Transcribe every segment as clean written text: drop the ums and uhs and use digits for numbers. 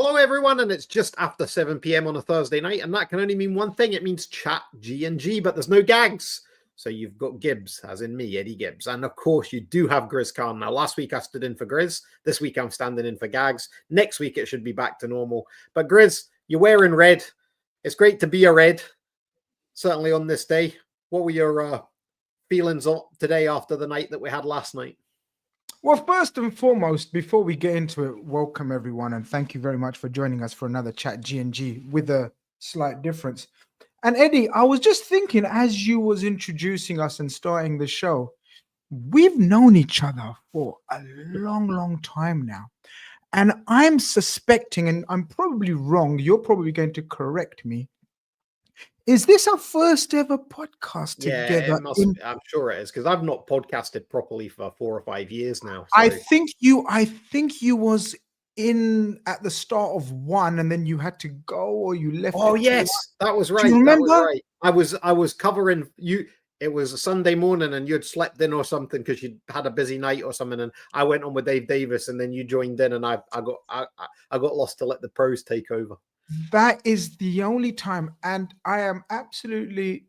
Hello, everyone, and it's just after 7 p.m. on a Thursday night, and that can only mean one thing. It means Chat G&G, but there's no Gags. So you've got Gibbs, as in me, Eddie Gibbs. And, of course, you do have Grizz Khan. Now, last week I stood in for Grizz. This week I'm standing in for Gags. Next week it should be back to normal. But, Grizz, you're wearing red. It's great to be a red, certainly on this day. What were your feelings today after the night that we had last night? Well, first and foremost, before we get into it, welcome everyone, and thank you very much for joining us for another Chat G&G with a slight difference. And Eddie, I was just thinking as you was introducing us and starting the show, we've known each other for a long time now. And I'm suspecting, and I'm probably wrong, you're probably going to correct me, is this our first ever podcast together? Yeah, it must be. I'm sure it is, because I've not podcasted properly for 4 or 5 years now. So. I think you was in at the start of one, and then you had to go, or you left. Oh yes, that was right. Do you remember? That was right. I was covering you. It was a Sunday morning, and you'd slept in or something because you'd had a busy night or something. And I went on with Dave Davis, and then you joined in, and I got lost to let the pros take over. That is the only time, and I am absolutely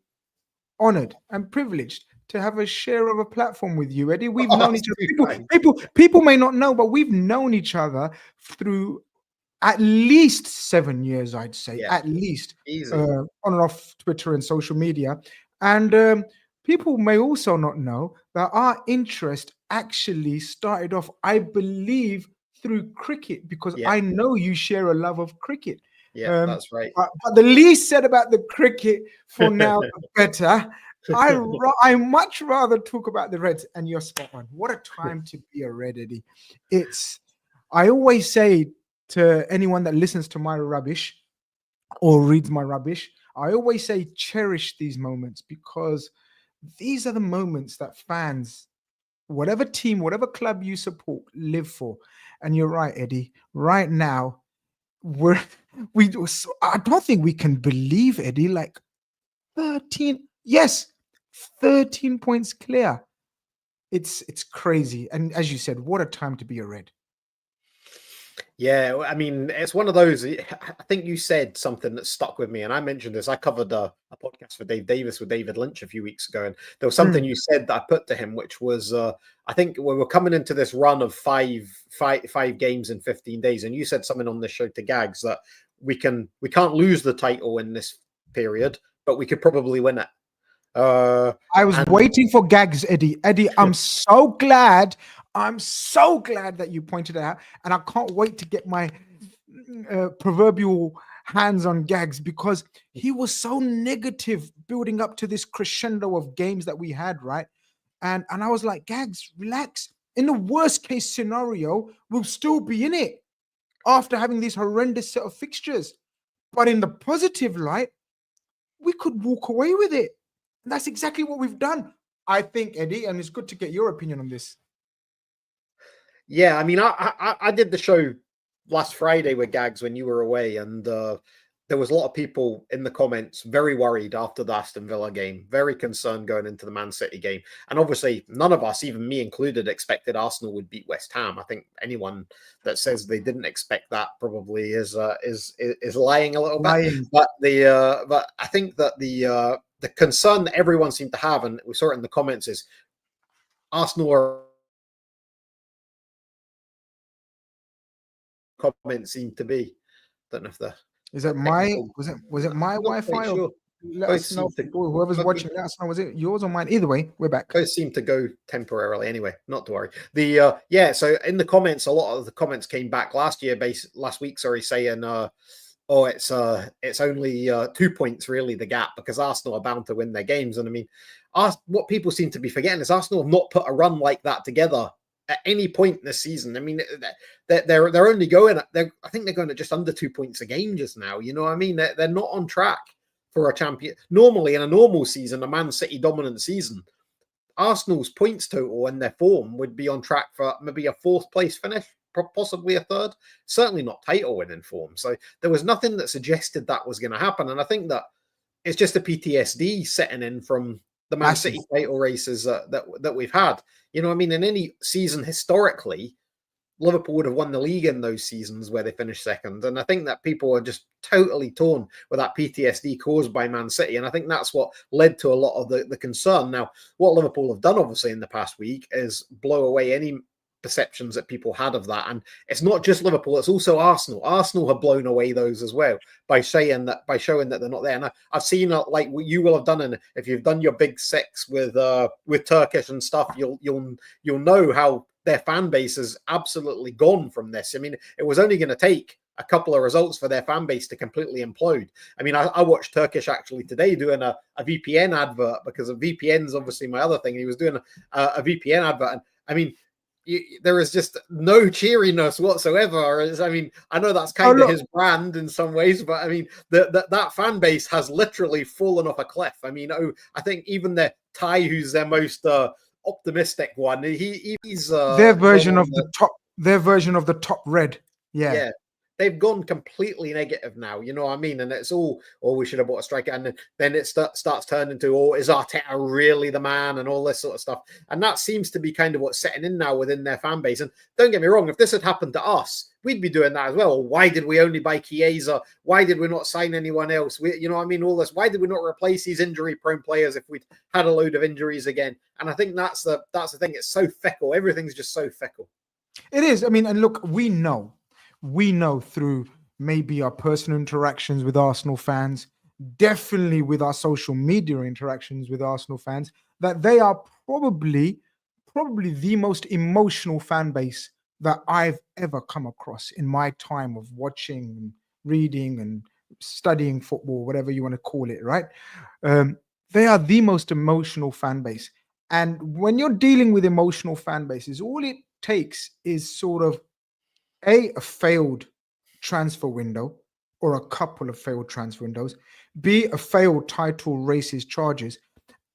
honored and privileged to have a share of a platform with you, Eddie. We've known each other. People may not know, but we've known each other through at least 7 years, I'd say, at least, on and off Twitter and social media. And people may also not know that our interest actually started off, I believe, through cricket, because I know you share a love of cricket. Yeah, that's right. But the least said about the cricket for now, the better. I much rather talk about the Reds, and you're spot on. What a time to be a Red, Eddie. I always say to anyone that listens to my rubbish or reads my rubbish, I always say cherish these moments, because these are the moments that fans, whatever team, whatever club you support, live for. And you're right, Eddie. Right now, I don't think we can believe, Eddie, like 13 points clear. It's crazy. And as you said, what a time to be a Red. Yeah, I mean, it's one of those. I think you said something that stuck with me, and I mentioned this. I covered a podcast for Dave Davis with David Lynch a few weeks ago, and there was something you said that I put to him, which was, I think we were coming into this run of five games in 15 days, and you said something on this show to Gags that we can't lose the title in this period, but we could probably win it. I was waiting for Gags, Eddie. Eddie, I'm so glad that you pointed it out, and I can't wait to get my proverbial hands on Gags, because he was so negative building up to this crescendo of games that we had, right? And I was like, Gags, relax. In the worst case scenario, we'll still be in it after having this horrendous set of fixtures. But in the positive light, we could walk away with it. And that's exactly what we've done, I think, Eddie, and it's good to get your opinion on this. Yeah, I mean, I did the show last Friday with Gags when you were away, and there was a lot of people in the comments very worried after the Aston Villa game, very concerned going into the Man City game. And obviously, none of us, even me included, expected Arsenal would beat West Ham. I think anyone that says they didn't expect that probably is lying a little bit. But I think that the concern that everyone seemed to have, and we saw it in the comments, is Arsenal are. Comments seem to be. Don't know if the is it my was it my Wi-Fi? Sure. Let us know, whoever's watching. Let us know. Was it yours or mine? Either way, we're back. Both seem to go temporarily. Anyway, not to worry. So in the comments, a lot of the comments came back last week. Sorry, saying it's only 2 points really the gap, because Arsenal are bound to win their games. And I mean, what people seem to be forgetting is Arsenal have not put a run like that together at any point this season. I mean, they're only going. I think they're going at just under 2 points a game just now. You know what I mean? They're not on track for a champion. Normally, in a normal season, a Man City dominant season, Arsenal's points total and their form would be on track for maybe a 4th place finish, possibly a 3rd. Certainly not title winning form. So there was nothing that suggested that was going to happen. And I think that it's just a PTSD setting in from the Man City title races that we've had. You know what I mean? In any season historically, Liverpool would have won the league in those seasons where they finished second. And I think that people are just totally torn with that PTSD caused by Man City. And I think that's what led to a lot of the concern. Now, what Liverpool have done, obviously, in the past week is blow away any perceptions that people had of that. And it's not just Liverpool, it's also Arsenal. Arsenal have blown away those as well by showing that they're not there. And I've seen like what you will have done, and if you've done your big six with Turkish and stuff, you'll know how their fan base has absolutely gone from this. I mean, it was only going to take a couple of results for their fan base to completely implode. I mean, I watched Turkish actually today doing a VPN advert, because a VPN's obviously my other thing. He was doing a VPN advert, and I mean, there is just no cheeriness whatsoever. I mean, I know that's kind of his brand in some ways, but I mean, that fan base has literally fallen off a cliff. I mean, I think even the Thai, who's their most optimistic one, he's their version of the top red. Yeah. They've gone completely negative now, you know what I mean? And it's all, we should have bought a striker. And then it starts turning to, is Arteta really the man, and all this sort of stuff. And that seems to be kind of what's setting in now within their fan base. And don't get me wrong, if this had happened to us, we'd be doing that as well. Why did we only buy Chiesa? Why did we not sign anyone else? You know what I mean? All this. Why did we not replace these injury-prone players if we'd had a load of injuries again? And I think that's the thing. It's so fickle. Everything's just so fickle. It is. I mean, and look, we know through maybe our personal interactions with Arsenal fans, definitely with our social media interactions with Arsenal fans, that they are probably the most emotional fan base that I've ever come across in my time of watching and reading and studying football, whatever you want to call it, right? They are the most emotional fan base. And when you're dealing with emotional fan bases, all it takes is sort of a failed transfer window, or a couple of failed transfer windows, B, a failed title races charges,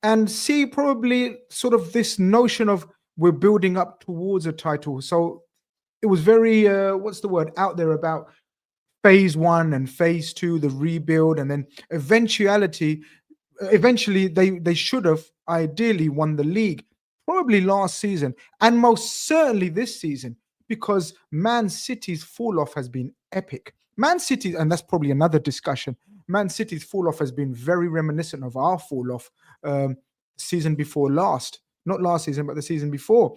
and C, probably sort of this notion of we're building up towards a title. So it was very, out there about phase 1 and phase 2, the rebuild, and then eventually they should have ideally won the league, probably last season, and most certainly this season, because Man City's fall off has been epic. Man City, and that's probably another discussion, Man City's fall off has been very reminiscent of our fall off season before last. Not last season, but the season before.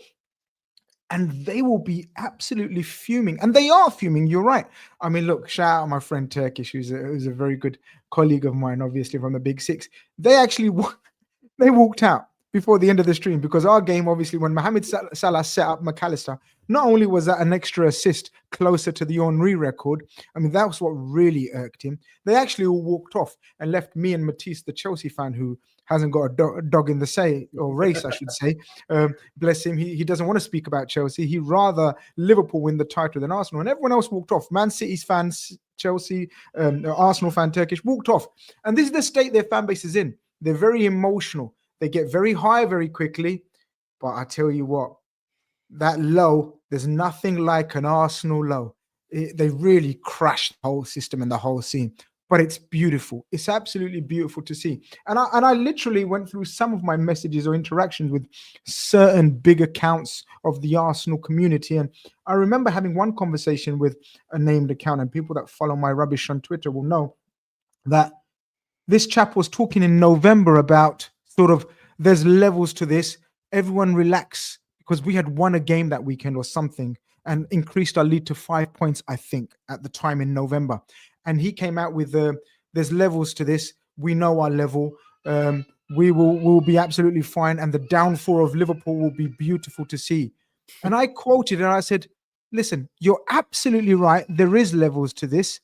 And they will be absolutely fuming. And they are fuming, you're right. I mean, look, shout out my friend Turkish, who's a very good colleague of mine, obviously from the Big Six. They actually they walked out before the end of the stream, because our game, obviously, when Mohamed Salah set up McAllister, not only was that an extra assist closer to the Henry record, I mean, that was what really irked him. They actually all walked off and left me and Matisse, the Chelsea fan, who hasn't got a dog in the race, I should say. Bless him. He doesn't want to speak about Chelsea. He'd rather Liverpool win the title than Arsenal. And everyone else walked off. Man City's fans, Chelsea, Arsenal fan, Turkish, walked off. And this is the state their fan base is in. They're very emotional. They get very high very quickly. But I tell you what, that low, there's nothing like an Arsenal low. They really crashed the whole system and the whole scene. But it's beautiful. It's absolutely beautiful to see. And I literally went through some of my messages or interactions with certain big accounts of the Arsenal community. And I remember having one conversation with a named account, and people that follow my rubbish on Twitter will know that this chap was talking in November about sort of, there's levels to this. Everyone relax, because we had won a game that weekend or something and increased our lead to 5 points, I think, at the time in November. And he came out with there's levels to this. We know our level. We'll be absolutely fine. And the downfall of Liverpool will be beautiful to see. And I quoted and I said, listen, you're absolutely right. There is levels to this.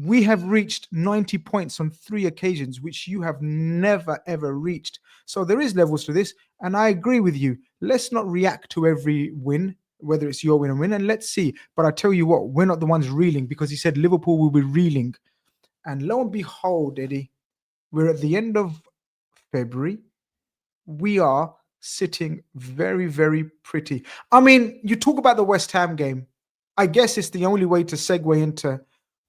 We have reached 90 points on 3 occasions, which you have never, ever reached. So there is levels to this. And I agree with you. Let's not react to every win, whether it's your win or win, and let's see. But I tell you what, we're not the ones reeling, because he said Liverpool will be reeling. And lo and behold, Eddie, we're at the end of February. We are sitting very, very pretty. I mean, you talk about the West Ham game. I guess it's the only way to segue into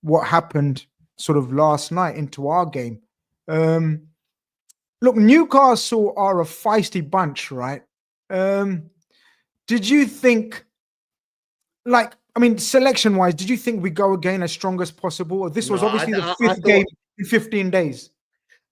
what happened sort of last night into our game. Look, Newcastle are a feisty bunch, right? Did you think like, I mean, selection-wise, did you think we go again as strong as possible? Or this was obviously the fifth game in 15 days.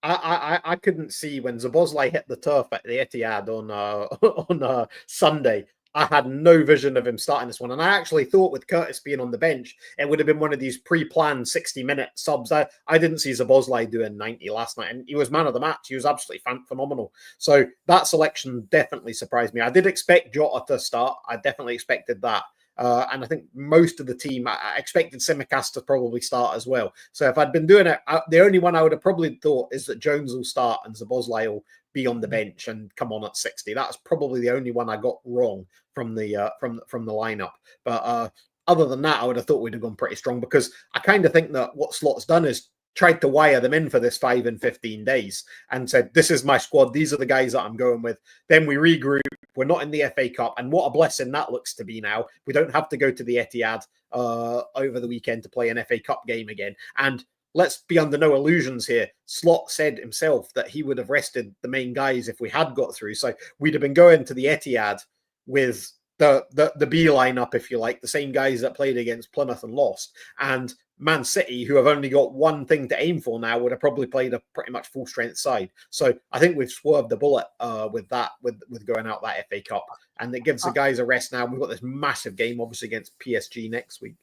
I couldn't see when Szoboszlai hit the turf at the Etihad on on Sunday. I had no vision of him starting this one. And I actually thought with Curtis being on the bench, it would have been one of these pre-planned 60-minute subs. I didn't see Szoboszlai doing 90 last night, and he was man of the match. He was absolutely phenomenal. So that selection definitely surprised me. I did expect Jota to start. I definitely expected that. And I think most of the team, I expected Tsimikas to probably start as well. So if I'd been doing it, the only one I would have probably thought is that Jones will start and Szoboszlai will be on the bench and come on at 60. That's probably the only one I got wrong from the from the lineup. But other than that, I would have thought we'd have gone pretty strong, because I kind of think that what Slot's done is tried to wire them in for this 5 and 15 days and said, this is my squad. These are the guys that I'm going with. Then we regroup. We're not in the FA Cup. And what a blessing that looks to be now. We don't have to go to the Etihad over the weekend to play an FA Cup game again. And let's be under no illusions here. Slot said himself that he would have rested the main guys if we had got through. So we'd have been going to the Etihad with the B lineup, if you like, the same guys that played against Plymouth and lost. And Man City, who have only got one thing to aim for now, would have probably played a pretty much full strength side. So I think we've swerved the bullet with that, with going out that FA Cup, and it gives the guys a rest now. We've got this massive game, obviously, against PSG next week.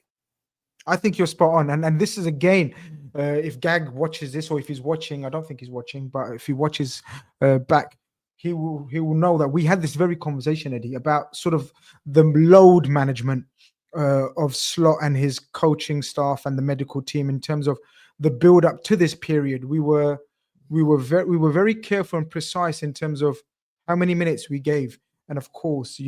I think you're spot on, and this is again, if Gag watches this, or if he's watching, I don't think he's watching, but if he watches back, he will know that we had this very conversation, Eddie, about sort of the load management of Slot and his coaching staff and the medical team in terms of the build up to this period. We were very careful and precise in terms of how many minutes we gave, and of course,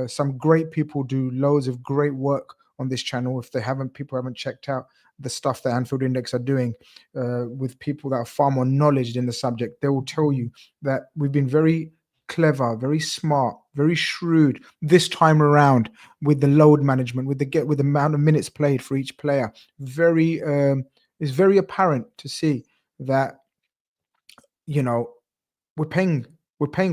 some great people do loads of great work on this channel. If people haven't checked out the stuff that Anfield Index are doing with people that are far more knowledgeable in the subject, they will tell you that we've been very clever, very smart, very shrewd this time around with the load management, with the amount of minutes played for each player. It's very apparent to see that we're paying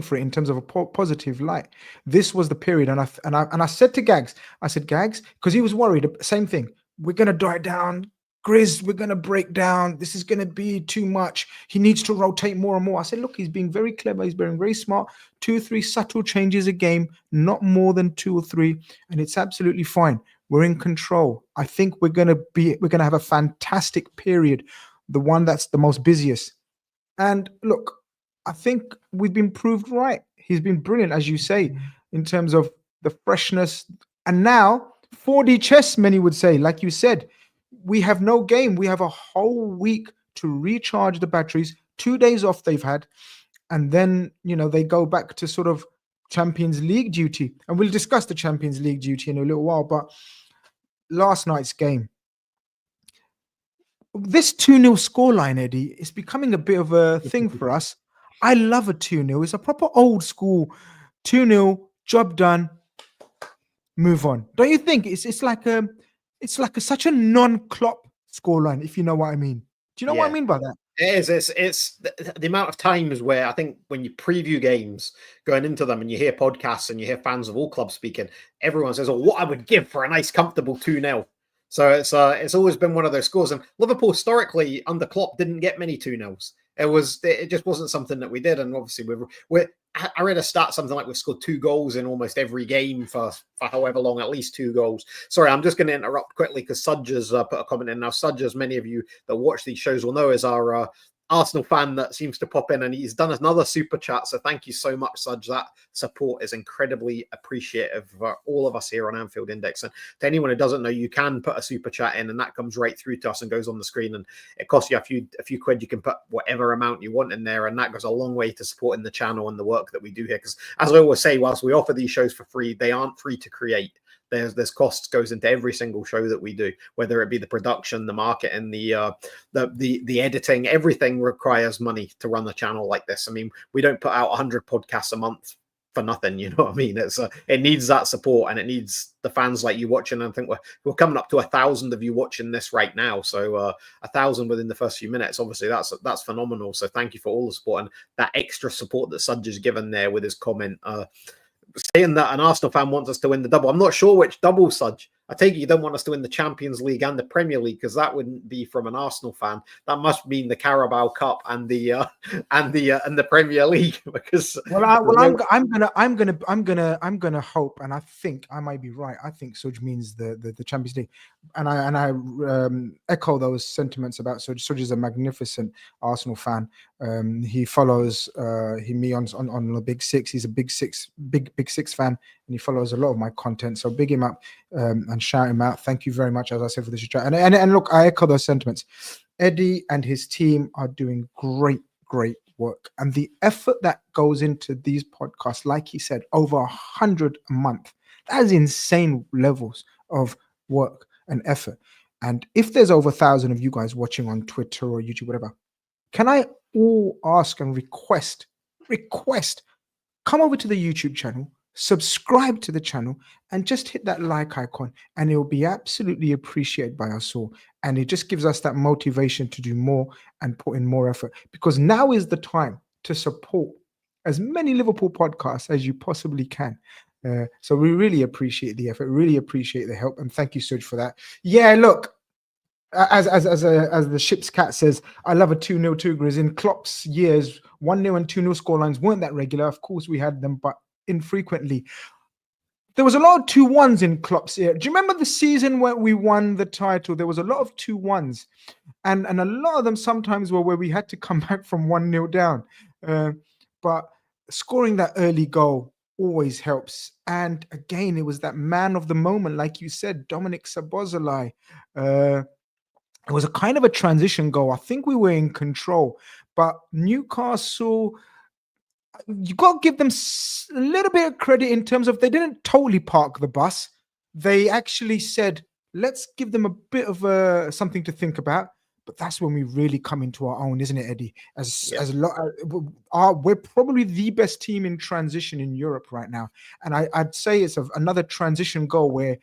for it in terms of a positive light. This was the period, and I said to Gags, because he was worried, same thing. We're gonna die down. Grizz, we're going to break down. This is going to be too much. He needs to rotate more and more. I said, look, he's being very clever. He's being very smart. 2 or 3 subtle changes a game, not more than 2 or 3. And it's absolutely fine. We're in control. I think we're going to have a fantastic period, the one that's the most busiest. And look, I think we've been proved right. He's been brilliant, as you say, in terms of the freshness. And now 4D chess, many would say, like you said, we have no game. We have a whole week to recharge the batteries. 2 days off they've had. And then, they go back to sort of Champions League duty. And we'll discuss the Champions League duty in a little while. But last night's game, this 2-0 scoreline, Eddie, is becoming a bit of a thing for us. I love a 2-0. It's a proper old school 2-0, job done, move on. Don't you think? It's like such a non-Klopp scoreline, if you know what I mean. Do you know what I mean by that? It is. It's the amount of times where I think when you preview games going into them and you hear podcasts and you hear fans of all clubs speaking, everyone says, "Oh, what I would give for a nice, comfortable 2-0." So it's always been one of those scores. And Liverpool historically under Klopp didn't get many 2-0s. It just wasn't something that we did. And obviously I read a stat, something like we've scored 2 goals in almost every game for however long, at least 2 goals. Sorry, I'm just going to interrupt quickly because Sudge has put a comment in. Now, Sudge, as many of you that watch these shows will know, is our Arsenal fan that seems to pop in, and he's done another super chat. So thank you so much, Sudge. That support is incredibly appreciative for all of us here on Anfield Index. And to anyone who doesn't know, you can put a super chat in, and that comes right through to us and goes on the screen. And it costs you a few quid. You can put whatever amount you want in there, and that goes a long way to supporting the channel and the work that we do here. Because as I always say, whilst we offer these shows for free, they aren't free to create. There's costs goes into every single show that we do, whether it be the production, the marketing, the editing. Everything requires money to run the channel like this. I mean, we don't put out 100 podcasts a month for nothing. You know what I mean? It needs that support, and it needs the fans like you watching. And I think we're coming up to 1,000 of you watching this right now. So 1,000 within the first few minutes. Obviously, that's phenomenal. So thank you for all the support and that extra support that Sudge has given there with his comment. saying that an Arsenal fan wants us to win the double. I'm not sure which double, Sudge. I take it you don't want us to win the Champions League and the Premier League, because that wouldn't be from an Arsenal fan. That must mean the Carabao Cup and the Premier League. Because I'm gonna hope, and I think I might be right. I think Suj means the Champions League, and I echo those sentiments about Suj. Suj is a magnificent Arsenal fan. He follows me on the Big Six. He's a Big Six fan, and he follows a lot of my content. So big him up and shout him out. Thank you very much, as I said, for this chat. And look, I echo those sentiments. Eddie and his team are doing great work, and the effort that goes into these podcasts, like he said, over 100 a month. That is insane levels of work and effort. And if there's over 1,000 of you guys watching on Twitter or YouTube, whatever, can I all ask and request, come over to the YouTube channel, subscribe to the channel, and just hit that like icon, and it will be absolutely appreciated by us all. And it just gives us that motivation to do more and put in more effort, because now is the time to support as many Liverpool podcasts as you possibly can. So we really appreciate the effort, really appreciate the help, and thank you, Suj, for that. Yeah, look, as the ship's cat says, I love a 2-0 to Grizz. In Klopp's years, 1-0 and 2-0 scorelines weren't that regular. Of course, we had them, but infrequently. There was a lot of 2-1s in Klopp's era. Do you remember the season where we won the title? There was a lot of 2-1s, and a lot of them sometimes were where we had to come back from 1-0 down. But scoring that early goal always helps. And again, it was that man of the moment, like you said, Dominic Szoboszlai. It was a kind of a transition goal. I think we were in control, but Newcastle, you got to give them a little bit of credit in terms of they didn't totally park the bus. They actually said, let's give them a bit of something to think about. But that's when we really come into our own, isn't it, Eddie? We're probably the best team in transition in Europe right now. And I'd say it's another transition goal where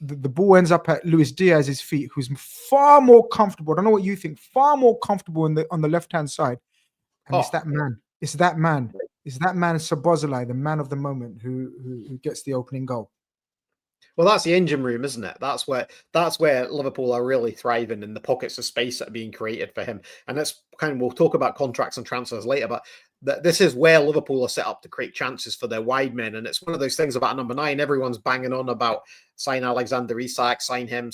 the ball ends up at Luis Diaz's feet, who's far more comfortable. I don't know what you think, far more comfortable on the left-hand side. And it's that man. It's that man Szoboszlai, the man of the moment, who gets the opening goal. Well, that's the engine room, isn't it? That's where Liverpool are really thriving, in the pockets of space that are being created for him. And that's we'll talk about contracts and transfers later, but this is where Liverpool are set up to create chances for their wide men. And it's one of those things about number 9. Everyone's banging on about sign Alexander Isak, sign him.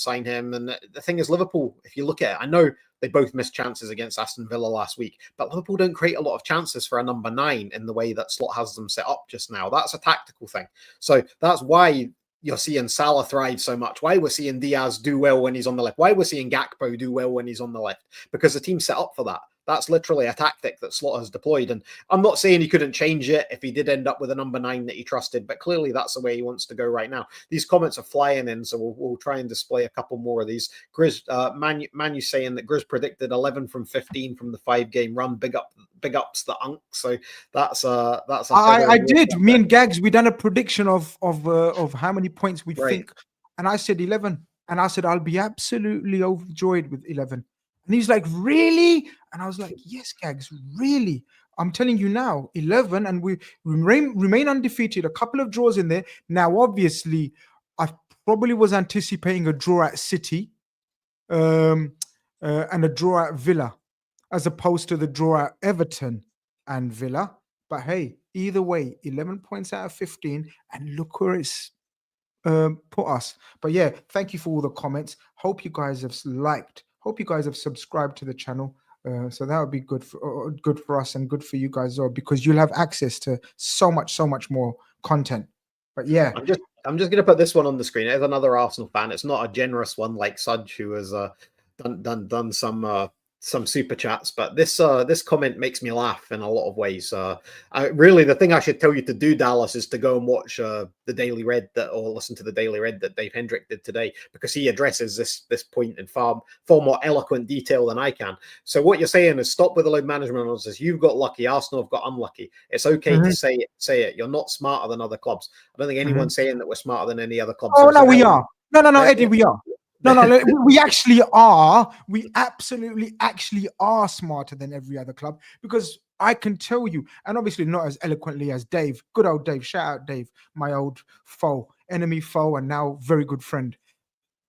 And the thing is, Liverpool, if you look at it, I know they both missed chances against Aston Villa last week, but Liverpool don't create a lot of chances for a number 9 in the way that Slot has them set up just now. That's a tactical thing. So that's why you're seeing Salah thrive so much, why we're seeing Diaz do well when he's on the left, why we're seeing Gakpo do well when he's on the left, because the team's set up for that. That's literally a tactic that Slot has deployed. And I'm not saying he couldn't change it if he did end up with a number 9 that he trusted, but clearly that's the way he wants to go right now. These comments are flying in, so we'll try and display a couple more of these. Grizz, Manu saying that Grizz predicted 11 from 15 from the 5-game run. Big ups the Unk. So that's I did. Me and Gags, we done a prediction of how many points we think, and I said 11, and I said I'll be absolutely overjoyed with 11. And he's like, really? And I was like, yes, Gags, really? I'm telling you now, 11, and we remain undefeated. A couple of draws in there. Now, obviously, I probably was anticipating a draw at City and a draw at Villa, as opposed to the draw at Everton and Villa. But hey, either way, 11 points out of 15, and look where it's put us. But yeah, thank you for all the comments. Hope you guys have liked. Hope you guys have subscribed to the channel. So that would be good for us and good for you guys as well, because you'll have access to so much more content. But yeah, I'm just going to put this one on the screen. It's another Arsenal fan. It's not a generous one like Sudge, who has done some super chats, but this comment makes me laugh in a lot of ways. Really, the thing I should tell you to do, Dallas, is to go and watch the Daily Red or listen to the Daily Red that Dave Hendrick did today, because he addresses this point in far more eloquent detail than I can. So what you're saying is, stop with the load management analysis. You've got lucky. Arsenal have got unlucky. It's okay to say it. You're not smarter than other clubs. I don't think anyone's saying that we're smarter than any other clubs. Oh no, we are. No, Eddie, we are. No, we actually are. We absolutely actually are smarter than every other club, because I can tell you, and obviously not as eloquently as Dave, good old Dave, shout out Dave, my old enemy foe, and now very good friend.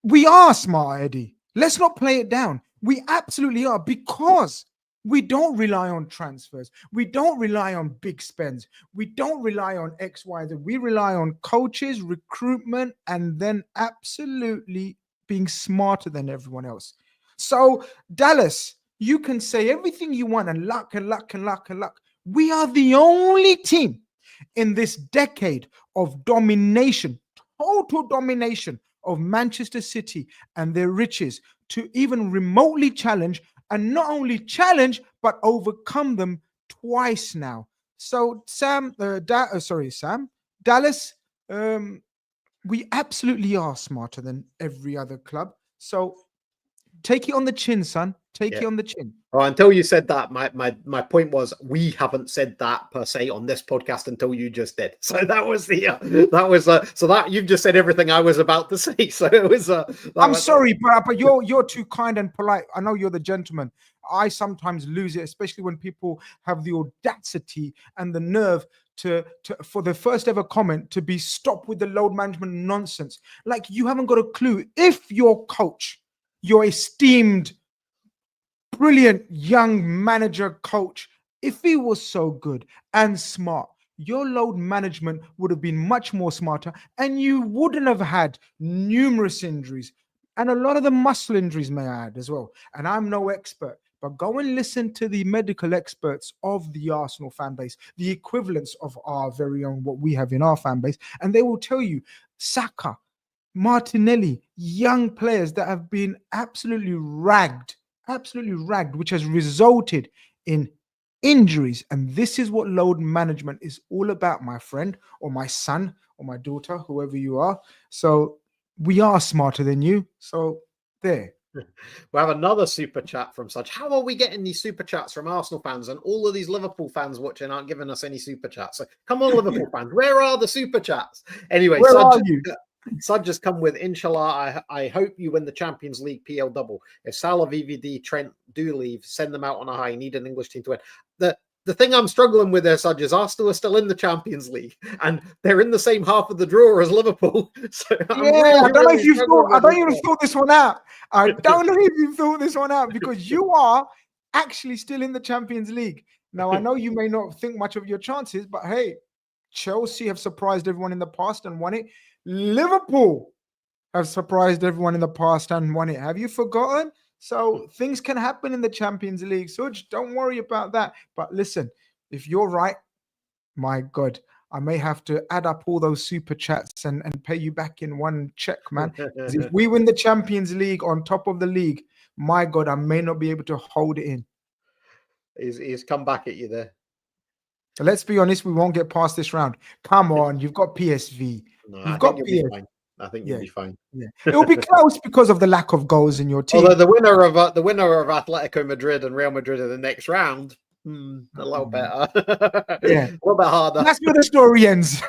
We are smart, Eddie. Let's not play it down. We absolutely are, because we don't rely on transfers. We don't rely on big spends. We don't rely on X, Y, Z. We rely on coaches, recruitment, and then absolutely being smarter than everyone else. So, Dallas, you can say everything you want and luck and luck and luck and luck. We are the only team in this decade of domination, total domination of Manchester City and their riches, to even remotely challenge, and not only challenge, but overcome them twice now. So, Dallas, we absolutely are smarter than every other club. So take it on the chin, son. Take it on the chin. Oh, until you said that, my point was, we haven't said that per se on this podcast until you just did. So that was so that you've just said everything I was about to say. So it was. I'm sorry, but you're too kind and polite. I know you're the gentleman. I sometimes lose it, especially when people have the audacity and the nerve to for the first ever comment to be stopped with the load management nonsense. Like, you haven't got a clue. If your coach, your esteemed, brilliant young manager coach, if he was so good and smart, your load management would have been much more smarter, and you wouldn't have had numerous injuries, and a lot of the muscle injuries, may I add, as well. And I'm no expert, but go and listen to the medical experts of the Arsenal fan base, the equivalents of our very own, what we have in our fan base, and they will tell you, Saka, Martinelli, young players that have been absolutely ragged, which has resulted in injuries. And this is what load management is all about, my friend, or my son, or my daughter, whoever you are. So we are smarter than you. So there. We have another super chat from Such. How are we getting these super chats from Arsenal fans, and all of these Liverpool fans watching aren't giving us any super chats? So come on, Liverpool fans, where are the super chats? Anyway, where are you? Sud just come with, inshallah, I hope you win the Champions League PL double. If Salah, VVD, Trent do leave, send them out on a high. Need an English team to win. The thing I'm struggling with there, Sud, is Arsenal are still in the Champions League, and they're in the same half of the draw as Liverpool. So I don't know if you thought. I don't even thought this one out. I don't know if you thought this one out, because you are actually still in the Champions League. Now, I know you may not think much of your chances, but hey, Chelsea have surprised everyone in the past and won it. Liverpool have surprised everyone in the past and won it. Have you forgotten? So things can happen in the Champions League. So just don't worry about that. But listen, if you're right, my God, I may have to add up all those super chats and pay you back in one check, man. Because if we win the Champions League on top of the league, my God, I may not be able to hold it in. He's come back at you there. So let's be honest, we won't get past this round. Come on, you've got PSV. No, you've got PSV. I think you'll be fine. Yeah, it'll be close because of the lack of goals in your team. Although the winner of Atletico Madrid and Real Madrid in the next round, a little better. Yeah, a little bit harder. That's where the story ends.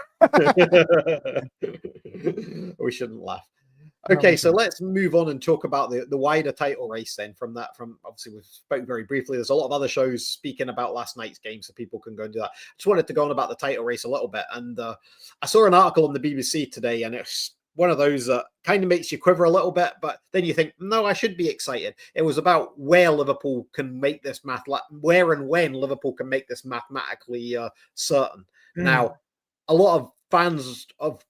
We shouldn't laugh. Okay, so let's move on and talk about the wider title race then. From obviously we've spoken very briefly. There's a lot of other shows speaking about last night's game, so people can go and do that. Just wanted to go on about the title race a little bit, and I saw an article on the BBC today, and it's one of those that kind of makes you quiver a little bit, but then you think, no, I should be excited. It was about where Liverpool can make this where and when Liverpool can make this mathematically certain. Now, a lot of fans of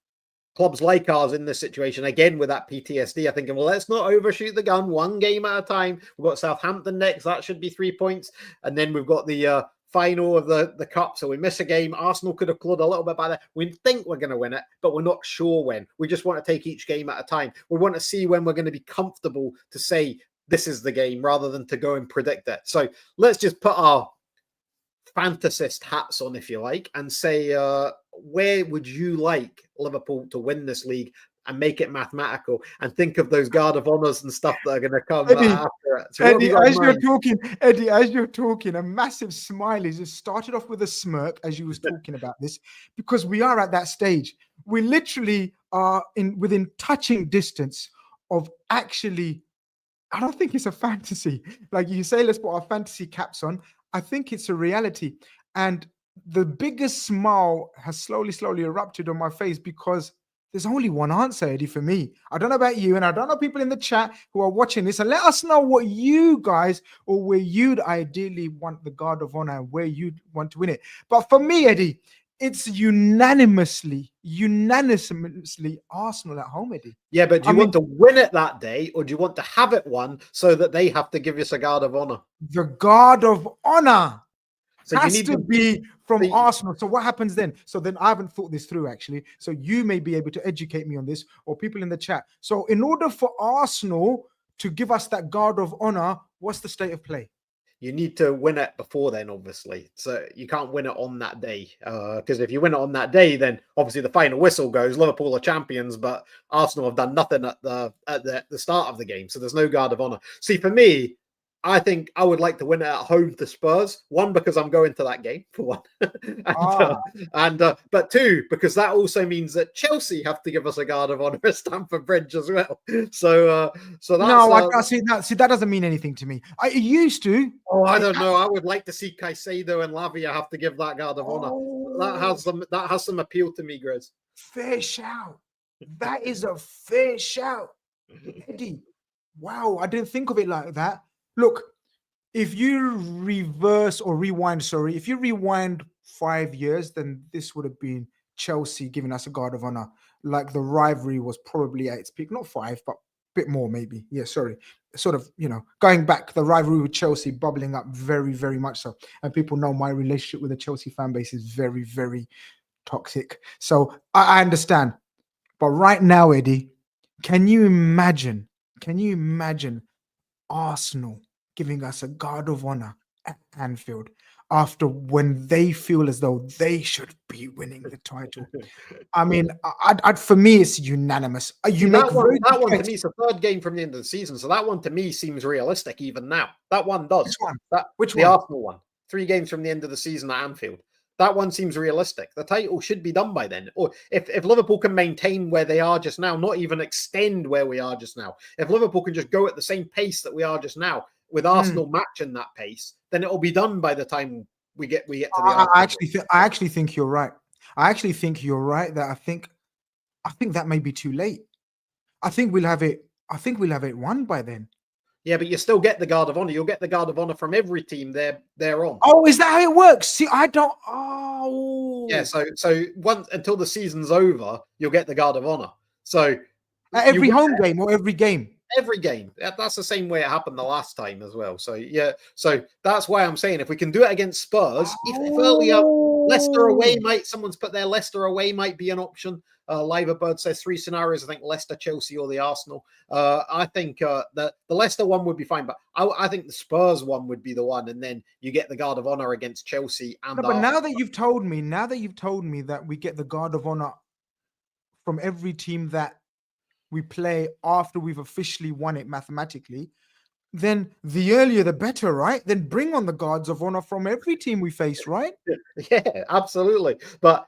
clubs like ours in this situation, again with that PTSD, are thinking, well, let's not overshoot the gun, one game at a time. We've got Southampton next, that should be 3 points, and then we've got the final of the cup, so we miss a game. Arsenal could have clawed a little bit by that. We think we're going to win it, but we're not sure when. We just want to take each game at a time. We want to see when we're going to be comfortable to say this is the game, rather than to go and predict it. So let's just put our fantasist hats on, if you like, and say, where would you like Liverpool to win this league and make it mathematical, and think of those guard of honors and stuff that are going to come after it. So Eddie, as you're talking, a massive smile is just started off with a smirk as you was talking about this, because we are at that stage. We literally are within touching distance of actually, I don't think it's a fantasy. Like you say, let's put our fantasy caps on. I think it's a reality. And the biggest smile has slowly erupted on my face because there's only one answer, Eddie, for me. I don't know about you, and I don't know people in the chat who are watching this. And let us know what you guys, or where you'd ideally want the Guard of Honor, where you'd want to win it. But for me, Eddie, it's unanimously Arsenal at home, Eddie. Yeah, but do you want to win it that day, or do you want to have it won so that they have to give us a Guard of Honor? The Guard of Honor so has to be from Arsenal. So what happens then? So then I haven't thought this through, actually. So you may be able to educate me on this, or people in the chat. So in order for Arsenal to give us that Guard of Honor, what's the state of play? You need to win it before then, obviously. So you can't win it on that day. Because if you win it on that day, then obviously the final whistle goes, Liverpool are champions, but Arsenal have done nothing at the start of the game. So there's no Guard of Honor. See, for me, I think I would like to win it at home to Spurs. One, because I'm going to that game, for one. But two, because that also means that Chelsea have to give us a Guard of Honor at Stamford Bridge as well. So that's... No, I see that. See, that doesn't mean anything to me. I used to. Oh, I don't know. I would like to see Caicedo and Lavia have to give that Guard of Honor. That has some appeal to me, Grizz. Fair shout. That is a fair shout. Eddie, wow, I didn't think of it like that. Look, if you rewind 5 years, then this would have been Chelsea giving us a Guard of Honor. Like the rivalry was probably at its peak, not 5, but a bit more maybe. Yeah, sorry. Sort of, going back, the rivalry with Chelsea bubbling up very, very much so. And people know my relationship with the Chelsea fan base is very, very toxic. So I understand. But right now, Eddie, can you imagine Arsenal giving us a Guard of Honor at Anfield after when they feel as though they should be winning the title? I mean, for me, it's unanimous. That one to me is the third game from the end of the season, so that one to me seems realistic even now. That one does. Which one? The Arsenal one. 3 games from the end of the season at Anfield. That one seems realistic. The title should be done by then. Or if Liverpool can maintain where they are just now, not even extend where we are just now. If Liverpool can just go at the same pace that we are just now, with Arsenal matching that pace, then it'll be done by the time we get to the I actually think you're right. That I think that may be too late. I think we'll have it won by then. Yeah, but you still get the Guard of Honor. You'll get the Guard of Honor from every team they're on. Oh, is that how it works? See, I don't. Oh, yeah. So once until the season's over, you'll get the Guard of Honor. So at every home game or every game. Every game. That's the same way it happened the last time as well. So yeah. So that's why I'm saying if we can do it against Spurs, if earlier Leicester away someone's put their Leicester away might be an option. Liverbird says 3 scenarios. I think Leicester, Chelsea, or the Arsenal. I think the Leicester one would be fine, but I think the Spurs one would be the one, and then you get the Guard of Honor against Chelsea and. But now that you've told me that we get the Guard of Honor from every team that we play after we've officially won it mathematically, then the earlier the better, right? Then bring on the Guards of Honor from every team we face, right? Yeah, absolutely. But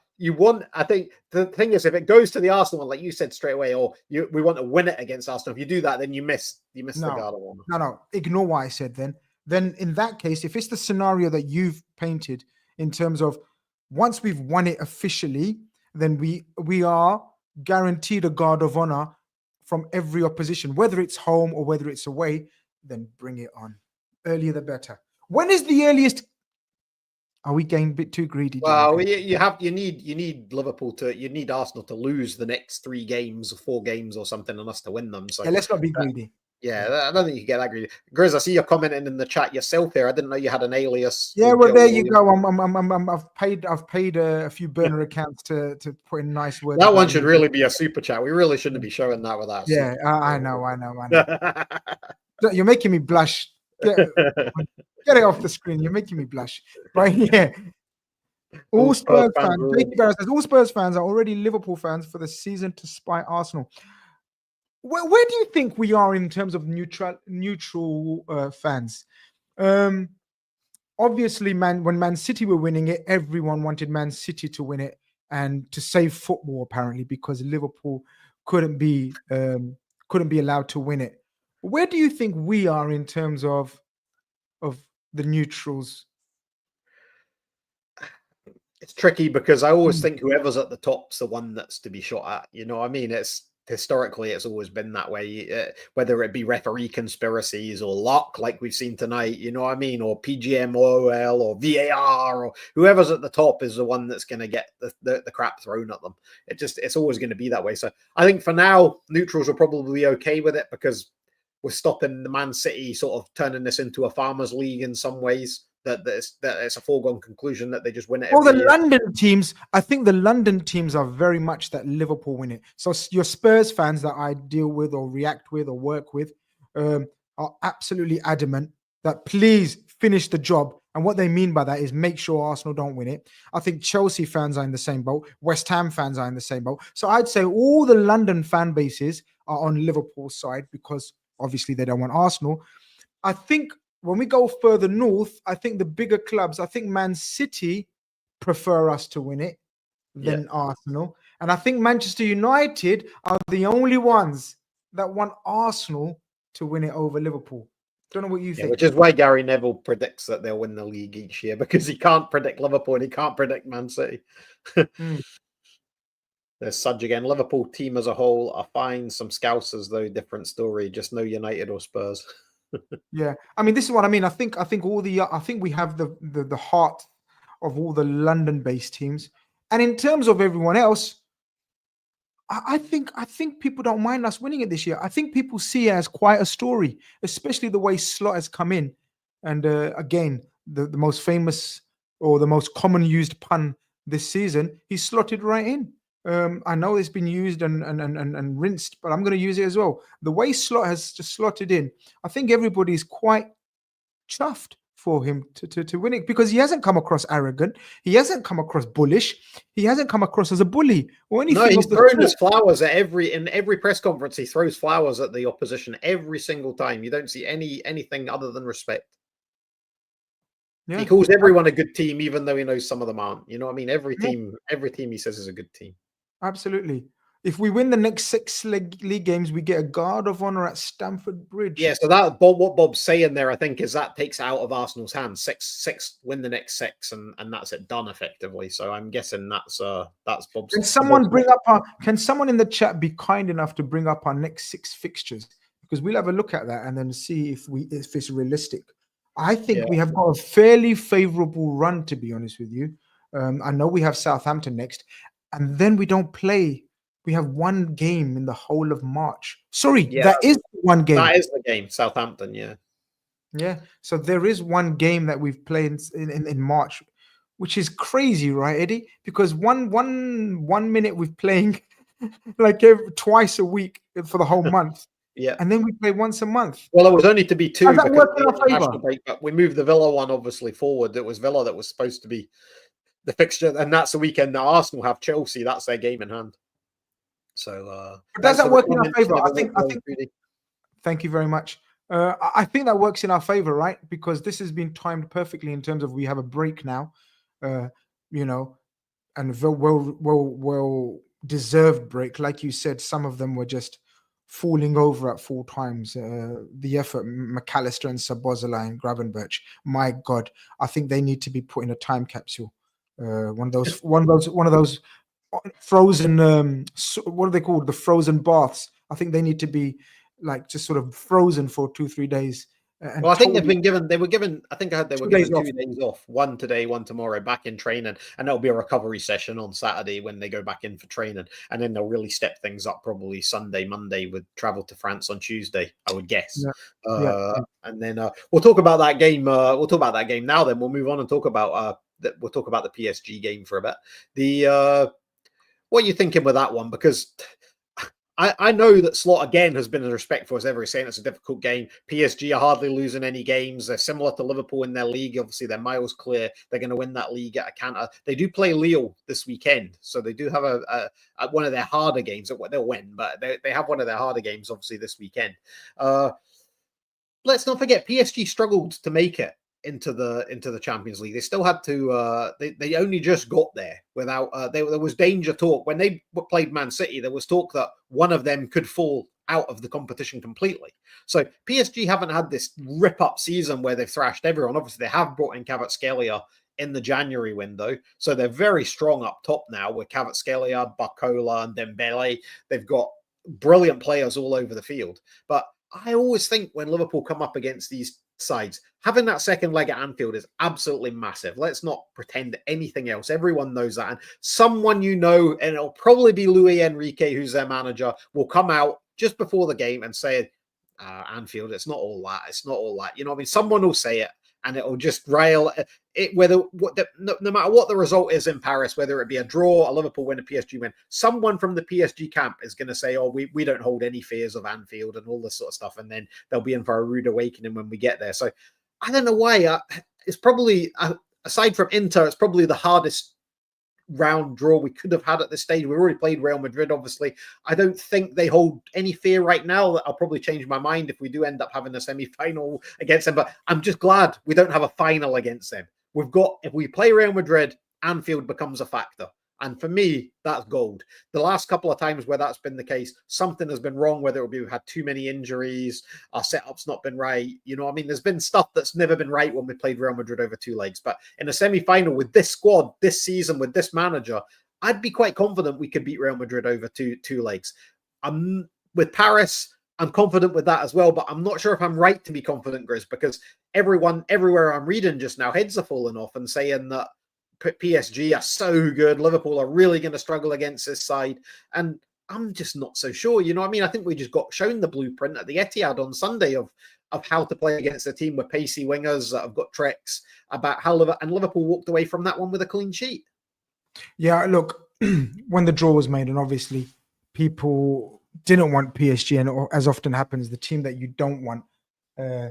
I think the thing is, if it goes to the Arsenal one, like you said straight away, we want to win it against Arsenal. If you do that, then you miss the Guard of Honor. No, ignore what I said then. Then in that case, if it's the scenario that you've painted in terms of once we've won it officially, then we are guaranteed a Guard of Honor from every opposition, whether it's home or whether it's away, then bring it on. Earlier the better. When is the earliest? Are we getting a bit too greedy? Well, you need Liverpool you need Arsenal to lose the next 3 games or 4 games or something and us to win them. So yeah, let's not be greedy. Yeah, I don't think you get that greedy. Grizz, I see you're commenting in the chat yourself here. I didn't know you had an alias. Yeah, well, there you go. I've paid a few burner accounts to put in nice words. That one should really be a super chat. We really shouldn't be showing that without. Yeah, I know. You're making me blush. Get it off the screen. You're making me blush. Right here. All Spurs fans. All Spurs fans are already Liverpool fans for the season to spy Arsenal. Where do you think we are in terms of neutral fans? Obviously, when Man City were winning it, everyone wanted Man City to win it and to save football, apparently, because Liverpool couldn't be allowed to win it. Where do you think we are in terms of the neutrals It's tricky because I always think whoever's at the top's the one that's to be shot at. You know what I mean? It's historically it's always been that way. Whether it be referee conspiracies or luck, like we've seen tonight. You know what I mean? Or PGMOL or VAR or whoever's at the top is the one that's going to get the crap thrown at them. It's always going to be that way. So I think for now, neutrals are probably okay with it because we're stopping the Man City sort of turning this into a farmers' league in some ways. That it's a foregone conclusion that they just win it. Well, the London teams, I think the London teams are very much that Liverpool win it. So your Spurs fans that I deal with or react with or work with are absolutely adamant that please finish the job. And what they mean by that is make sure Arsenal don't win it. I think Chelsea fans are in the same boat. West Ham fans are in the same boat. So I'd say all the London fan bases are on Liverpool's side because obviously they don't want Arsenal. I think when we go further north, I think the bigger clubs, I think Man City prefer us to win it than Arsenal. And I think Manchester United are the only ones that want Arsenal to win it over Liverpool. Don't know what you think. Which is why Gary Neville predicts that they'll win the league each year because he can't predict Liverpool and he can't predict Man City. There's Sudge again. Liverpool team as a whole are fine. Some Scousers, though, different story. Just no United or Spurs. Yeah, I mean, this is what I mean. I think we have the heart of all the London-based teams, and in terms of everyone else, I think people don't mind us winning it this year. I think people see it as quite a story, especially the way Slot has come in, and again, the most famous or the most common used pun this season, he slotted right in. I know it's been used and rinsed, but I'm going to use it as well. The way Slot has just slotted in, I think everybody's quite chuffed for him to win it because he hasn't come across arrogant. He hasn't come across bullish. He hasn't come across as a bully or anything. No, he's thrown his flowers at in every press conference. He throws flowers at the opposition every single time. You don't see anything other than respect. Yeah. He calls everyone a good team, even though he knows some of them aren't. You know what I mean? Every team he says is a good team. Absolutely. If we win the next 6 league games, we get a guard of honor at Stamford Bridge. Yeah, so that what Bob's saying there, I think, is that takes out of Arsenal's hands. Six, win the next 6, and that's it done effectively. So I'm guessing that's Bob's. Can someone in the chat be kind enough to bring up our next 6 fixtures? Because we'll have a look at that and then see if it's realistic. I think we have got a fairly favorable run, to be honest with you. I know we have Southampton next. And then we don't play. We have 1 game in the whole of March. Sorry, that is 1 game. That is the game, Southampton, Yeah, so there is 1 game that we've played in March, which is crazy, right, Eddie? Because one minute we're playing like twice a week for the whole month. And then we play once a month. Well, it was only to be 2 because of the national break, but we moved the Villa one obviously forward. It was Villa that was supposed to be the fixture, and that's the weekend that Arsenal have Chelsea. That's their game in hand. So does that work in our favor? I think. Thank you very much. I think that works in our favor, right? Because this has been timed perfectly in terms of we have a break now, and well deserved break. Like you said, some of them were just falling over at full times. The effort, McAllister and Szoboszlai and Gravenberch. My God, I think they need to be put in a time capsule. One of those frozen what are they called, the frozen baths. I think they need to be like just sort of frozen for 2-3 days. Well, I think they were given 2 days off, 1 today, 1 tomorrow, back in training, and that'll be a recovery session on Saturday when they go back in for training, and then they'll really step things up probably Sunday, Monday with travel to France on Tuesday, I would guess. And then we'll talk about that game. We'll talk about that game now. Then we'll move on and talk about we'll talk about the PSG game for a bit. What are you thinking with that one? Because I know that Slot again has been as respectful as ever. He's saying it's a difficult game. PSG are hardly losing any games. They're similar to Liverpool in their league. Obviously, they're miles clear. They're going to win that league at a canter. They do play Lille this weekend, so they do have a one of their harder games. They'll win, but they have one of their harder games obviously this weekend. Let's not forget PSG struggled to make it into the Champions League. They still had to they only just got there without there was danger talk when they played Man City. There was talk that one of them could fall out of the competition completely. So PSG haven't had this rip up season where they've thrashed everyone. Obviously they have brought in Kvaratskhelia in the January window. So they're very strong up top now with Kvaratskhelia, Barcola, and Dembele. They've got brilliant players all over the field. But I always think when Liverpool come up against these sides, having that second leg at Anfield is absolutely massive. Let's not pretend anything else. Everyone knows that. And someone and it'll probably be Luis Enrique, who's their manager, will come out just before the game and say, Anfield, it's not all that. It's not all that. You know what I mean? Someone will say it, and it'll just rail it. No matter what the result is in Paris, whether it be a draw, a Liverpool win, a PSG win, someone from the PSG camp is going to say, "Oh, we don't hold any fears of Anfield," and all this sort of stuff, and then they'll be in for a rude awakening when we get there. So I don't know why. It's probably aside from Inter, it's probably the hardest round draw we could have had at this stage. We already played Real Madrid, obviously. I don't think they hold any fear right now. I'll probably change my mind if we do end up having a semi-final against them, but I'm just glad we don't have a final against them. If we play Real Madrid, Anfield becomes a factor. And for me, that's gold. The last couple of times where that's been the case, something has been wrong, whether it be we've had too many injuries, our setup's not been right. You know, I mean, there's been stuff that's never been right when we played Real Madrid over two legs. But in a semi-final with this squad, this season, with this manager, I'd be quite confident we could beat Real Madrid over two legs. With Paris, I'm confident with that as well, but I'm not sure if I'm right to be confident, Grizz, because everywhere I'm reading just now, heads are falling off and saying that PSG are so good. Liverpool are really going to struggle against this side. And I'm just not so sure. You know what I mean? I think we just got shown the blueprint at the Etihad on Sunday of how to play against a team with pacey wingers that have got tricks about how Liverpool walked away from that one with a clean sheet. Yeah, look, when the draw was made, and obviously people didn't want PSG, and as often happens, the team that you don't want, the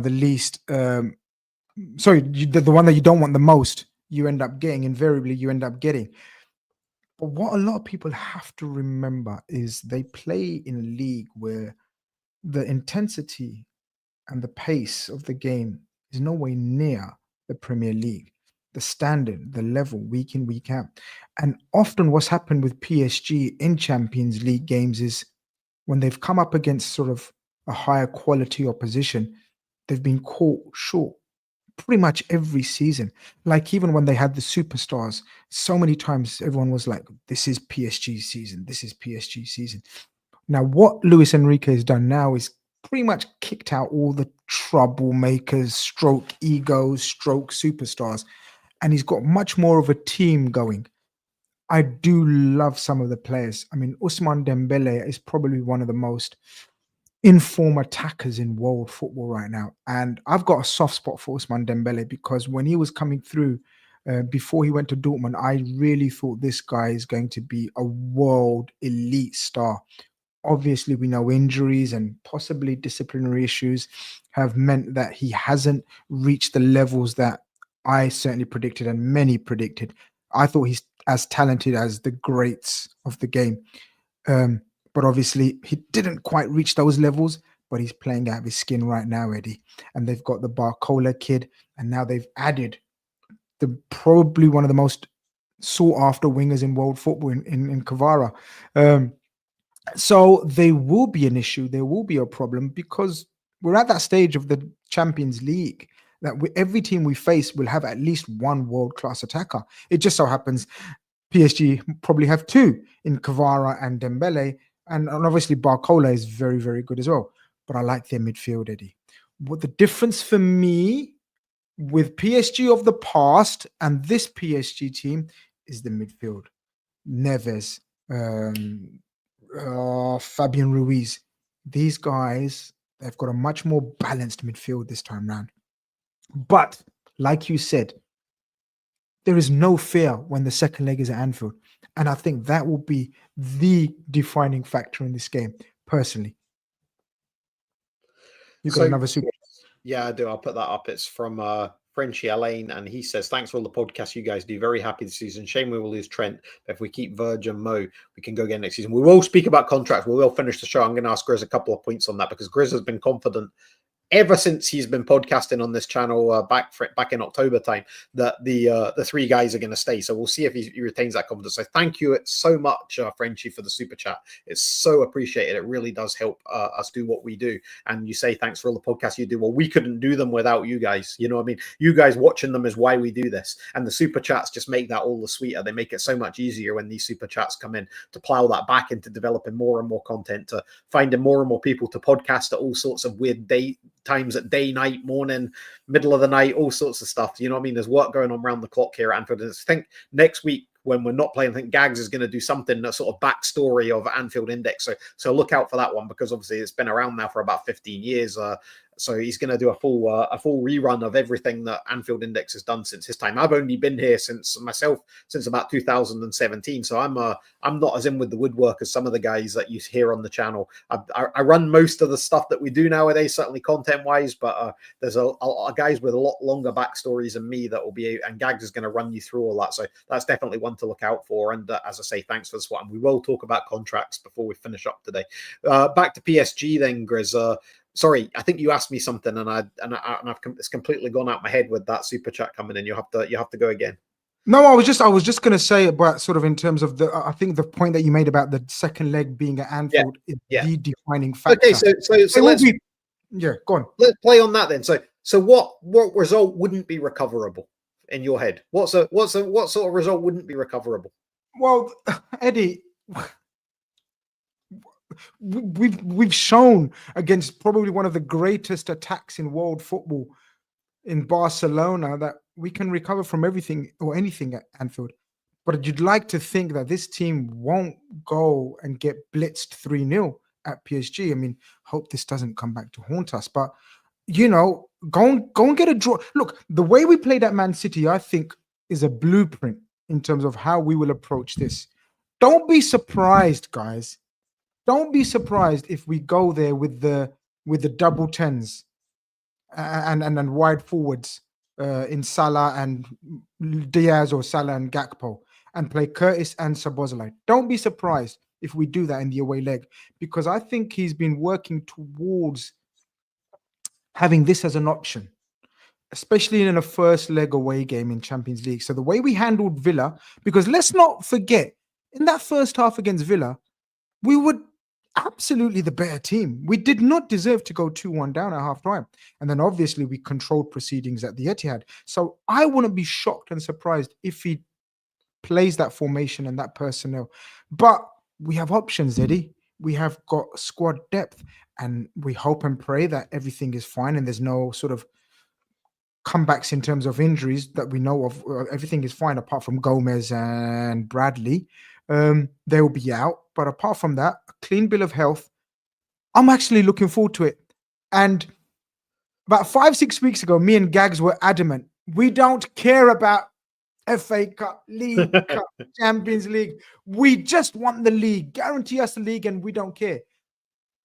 least... the one that you don't want the most, you end up getting. Invariably, you end up getting. But what a lot of people have to remember is they play in a league where the intensity and the pace of the game is nowhere near the Premier League. The standard, the level, week in, week out. And often what's happened with PSG in Champions League games is when they've come up against sort of a higher quality opposition, they've been caught short pretty much every season. Like even when they had the superstars, so many times everyone was like, this is PSG season. This is PSG season. Now, what Luis Enrique has done now is pretty much kicked out all the troublemakers, stroke egos, stroke superstars. And he's got much more of a team going. I do love some of the players. I mean, Ousmane Dembele is probably one of the most inform attackers in world football right now. And I've got a soft spot for Ousmane Dembele because when he was coming through, before he went to Dortmund, I really thought this guy is going to be a world elite star. Obviously, we know injuries and possibly disciplinary issues have meant that he hasn't reached the levels that I certainly predicted and many predicted. I thought he's as talented as the greats of the game. But obviously, he didn't quite reach those levels, but he's playing out of his skin right now, Eddie. And they've got the Barcola kid, and now they've added probably one of the most sought-after wingers in world football in Kvara. So there will be an issue. There will be a problem because we're at that stage of the Champions League that every team we face will have at least one world-class attacker. It just so happens PSG probably have two in Kvara and Dembele. And obviously, Barcola is very, very good as well. But I like their midfield, Eddie. What the difference for me with PSG of the past and this PSG team is the midfield. Neves, Fabian Ruiz. These guys, they've got a much more balanced midfield this time round. But, like you said, there is no fear when the second leg is at Anfield. And I think that will be the defining factor in this game, personally. You got another super? Yeah, I do. I'll put that up. It's from Frenchy Alain, and he says, thanks for all the podcasts you guys do. Very happy this season. Shame we will lose Trent. But if we keep Virgin Mo, we can go again next season. We will speak about contracts. We will finish the show. I'm going to ask Grizz a couple of points on that because Grizz has been confident ever since he's been podcasting on this channel back in October time, that the three guys are going to stay. So we'll see if he retains that confidence. So thank you so much, Frenchie, for the super chat. It's so appreciated. It really does help us do what we do. And you say thanks for all the podcasts you do. Well, we couldn't do them without you guys. You know what I mean? You guys watching them is why we do this. And the super chats just make that all the sweeter. They make it so much easier when these super chats come in, to plow that back into developing more and more content, to finding more and more people to podcast at all sorts of weird times at day, night, morning, middle of the night, all sorts of stuff. You know what I mean? There's work going on around the clock here at Anfield. I think next week, when we're not playing, I think Gags is going to do something, a sort of backstory of Anfield Index. So look out for that one, because obviously it's been around now for about 15 years. So he's going to do a full rerun of everything that Anfield Index has done since his time. I've only been here since about 2017. So I'm not as in with the woodwork as some of the guys that you hear on the channel. I run most of the stuff that we do nowadays, certainly content wise, but there's a guys with a lot longer backstories than me that will be, and Gags is going to run you through all that. So that's definitely one to look out for. And as I say, thanks for this one. We will talk about contracts before we finish up today. Back to PSG then, Grizz. Sorry, I think you asked me something, and it's completely gone out my head with that super chat coming in. You have to go again. No, I was just going to say about sort of in terms of I think the point that you made about the second leg being at Anfield is the defining factor. Okay, so let's go on. Let's play on that then. So what result wouldn't be recoverable in your head? What sort of result wouldn't be recoverable? Well, Eddie, we've shown against probably one of the greatest attacks in world football in Barcelona that we can recover from everything or anything at Anfield. But you'd like to think that this team won't go and get blitzed 3-0 at PSG. I mean, hope this doesn't come back to haunt us. But, you know, go and get a draw. Look, the way we played at Man City, I think, is a blueprint in terms of how we will approach this. Don't be surprised, guys. Don't be surprised if we go there with the double tens and wide forwards in Salah and Diaz, or Salah and Gakpo, and play Curtis and Szoboszlai. Don't be surprised if we do that in the away leg, because I think he's been working towards having this as an option, especially in a first leg away game in Champions League. So the way we handled Villa, because let's not forget, in that first half against Villa, we were absolutely the better team. We did not deserve to go 2-1 down at half time. And then obviously we controlled proceedings at the Etihad. So I wouldn't be shocked and surprised if he plays that formation and that personnel. But we have options, Eddie. We have got squad depth, and we hope and pray that everything is fine and there's no sort of comebacks in terms of injuries that we know of. Everything is fine apart from Gomez and Bradley. They will be out. But apart from that, a clean bill of health. I'm actually looking forward to it. And about 5-6 weeks ago, me and Gags were adamant. We don't care about FA Cup, League Cup, Champions League. We just want the league. Guarantee us the league and we don't care.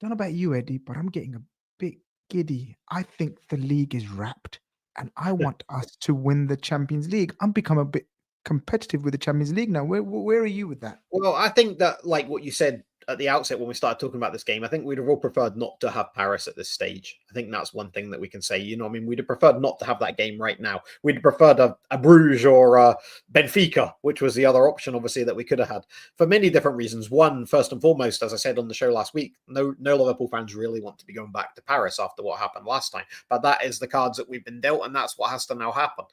Don't know about you, Eddie, but I'm getting a bit giddy. I think the league is wrapped and I want us to win the Champions League. I'm become a bit competitive with the Champions League now. Where are you with that? Well, I think that, like what you said at the outset when we started talking about this game, I think we'd have all preferred not to have Paris at this stage. I think that's one thing that we can say. You know, I mean, we'd have preferred not to have that game right now. We'd have preferred a Bruges or Benfica, which was the other option, obviously, that we could have had for many different reasons. One, first and foremost, as I said on the show last week, no Liverpool fans really want to be going back to Paris after what happened last time. But that is the cards that we've been dealt, and that's what has to now happen.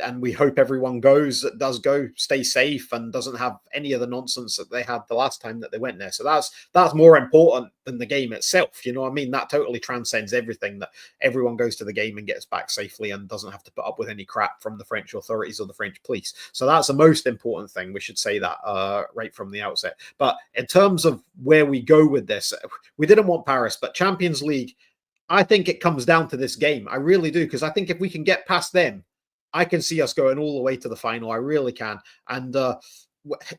And we hope everyone does go, stay safe, and doesn't have any of the nonsense that they had the last time that they went there. So that's more important than the game itself. You know what I mean? That totally transcends everything, that everyone goes to the game and gets back safely and doesn't have to put up with any crap from the French authorities or the French police. So that's the most important thing. We should say that right from the outset. But in terms of where we go with this, we didn't want Paris, but Champions League, I think it comes down to this game. I really do, because I think if we can get past them, I can see us going all the way to the final. I really can. And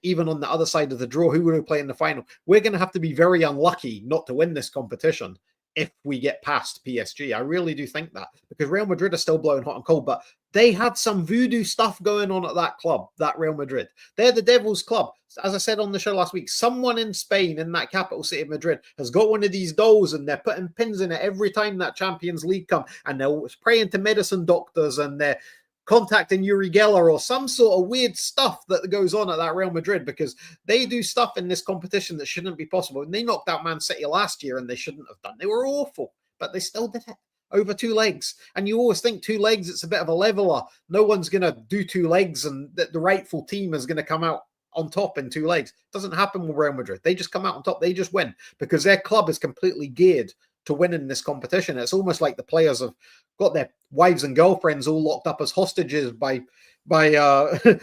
even on the other side of the draw, who will play in the final? We're going to have to be very unlucky not to win this competition if we get past PSG. I really do think that, because Real Madrid are still blowing hot and cold, but they had some voodoo stuff going on at that club, that Real Madrid. They're the devil's club. As I said on the show last week, someone in Spain, in that capital city of Madrid, has got one of these dolls and they're putting pins in it every time that Champions League come, and they're praying to medicine doctors and they're contacting Uri Geller or some sort of weird stuff that goes on at that Real Madrid, because they do stuff in this competition that shouldn't be possible. And they knocked out Man City last year and they shouldn't have done. They were awful, but they still did it over 2 legs. And you always think 2 legs, it's a bit of a leveler. No one's going to do 2 legs and the rightful team is going to come out on top in 2 legs. It doesn't happen with Real Madrid. They just come out on top. They just win because their club is completely geared to win in this competition. It's almost like the players have got their wives and girlfriends all locked up as hostages by the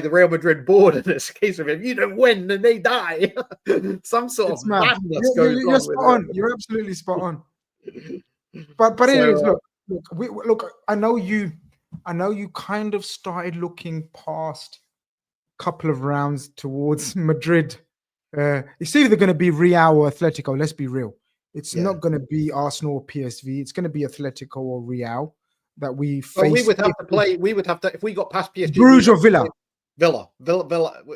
Real Madrid board. In this case of, if you don't win, then they die. Some sort of madness goes on. You're spot on. You're absolutely spot on. But anyways, look. I know you kind of started looking past a couple of rounds towards Madrid. It's either going to be Real or Atletico. Let's be real. It's not going to be Arsenal or PSV. It's going to be Atletico or Real that we face. Well, we would have to play. We would have to, if we got past PSG. Bruges or Villa. Villa.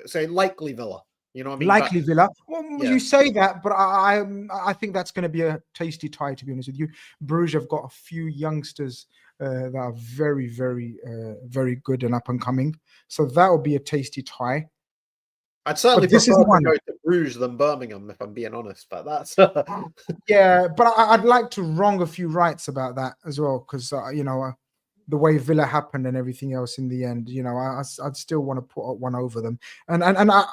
Say likely Villa. You know what I mean? Likely Villa. Well, you say that, but I think that's going to be a tasty tie, to be honest with you. Bruges have got a few youngsters that are very, very, very good and up and coming. So that will be a tasty tie. I'd certainly prefer to go to Bruges than Birmingham, if I'm being honest. But that's yeah. But I'd like to wrong a few rights about that as well, because the way Villa happened and everything else in the end, I'd still want to put one over them, and I,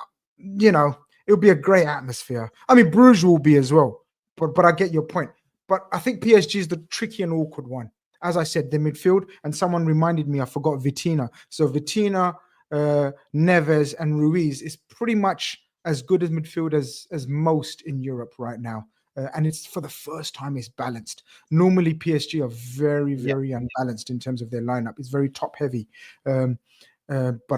it'll be a great atmosphere. I mean, Bruges will be as well, but I get your point. But I think PSG is the tricky and awkward one. As I said, the midfield, and someone reminded me, I forgot Vitinha. So Vitinha, Neves and Ruiz is pretty much as good as midfield as most in Europe right now. And it's for the first time it's balanced. Normally PSG are very, very unbalanced in terms of their lineup. It's very top heavy. But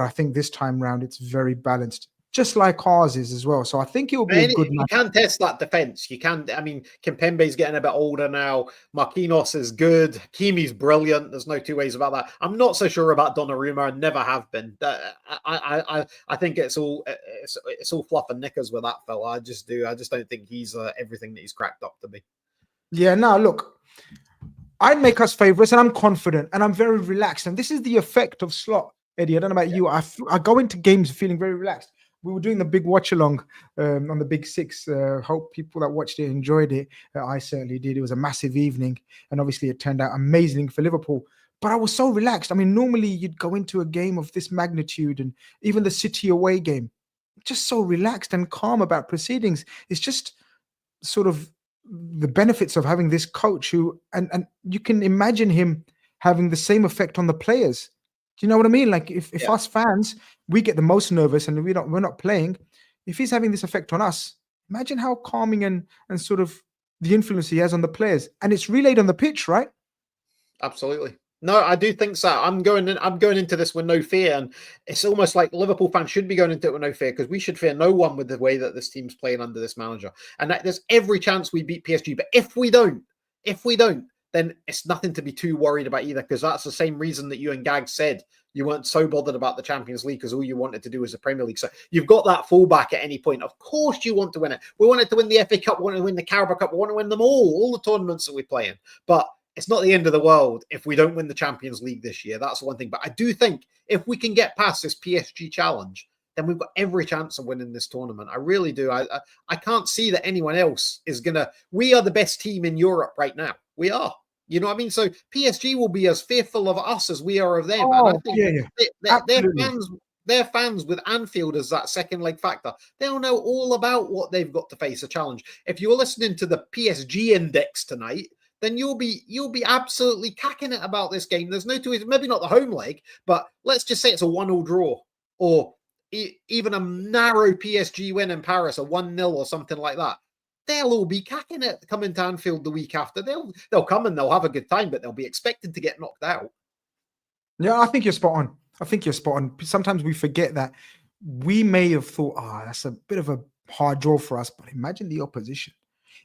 I think this time round it's very balanced, just like ours is as well. So I think it will be a good match. You can test that defense. You can. I mean, Kimpembe's getting a bit older now. Marquinhos is good. Hakimi's brilliant. There's no 2 ways about that. I'm not so sure about Donnarumma. I never have been. I think it's all fluff and knickers with that fella. I just don't think he's everything that he's cracked up to be. Yeah. Now look, I'd make us favourites, and I'm confident, and I'm very relaxed. And this is the effect of Slot, Eddie. I don't know about you. I go into games feeling very relaxed. We were doing the big watch along on the Big Six. Hope people that watched it enjoyed it. I certainly did. It was a massive evening, and obviously it turned out amazing for Liverpool. But I was so relaxed. I mean, normally you'd go into a game of this magnitude, and even the City away game, just so relaxed and calm about proceedings. It's just sort of the benefits of having this coach who, and you can imagine him having the same effect on the players. Do you know what I mean? Like if us fans, we get the most nervous and we're not playing. If he's having this effect on us, imagine how calming and sort of the influence he has on the players. And it's relayed on the pitch, right? Absolutely. No, I do think so. I'm going into this with no fear, and it's almost like Liverpool fans should be going into it with no fear, because we should fear no one with the way that this team's playing under this manager. And there's every chance we beat PSG. But if we don't, then it's nothing to be too worried about either, because that's the same reason that you and Gags said you weren't so bothered about the Champions League, because all you wanted to do was the Premier League. So you've got that fallback at any point. Of course you want to win it. We wanted to win the FA Cup, we want to win the Carabao Cup, we want to win them all the tournaments that we play in. But it's not the end of the world if we don't win the Champions League this year. That's one thing. But I do think if we can get past this PSG challenge, then we've got every chance of winning this tournament. I really do. I can't see that anyone else is going to... We are the best team in Europe right now. We are. You know what I mean? So PSG will be as fearful of us as we are of them. Oh, and I think their fans with Anfield as that second leg factor, they'll know all about what they've got to face a challenge. If you're listening to the PSG Index tonight, then you'll be absolutely cacking it about this game. There's no two ways, maybe not the home leg, but let's just say it's a 1-1 draw, or even a narrow PSG win in Paris, a 1-0 or something like that. They'll all be cacking it coming to Anfield the week after. They'll come and they'll have a good time, but they'll be expected to get knocked out. Yeah, I think you're spot on. Sometimes we forget that we may have thought, that's a bit of a hard draw for us, but imagine the opposition.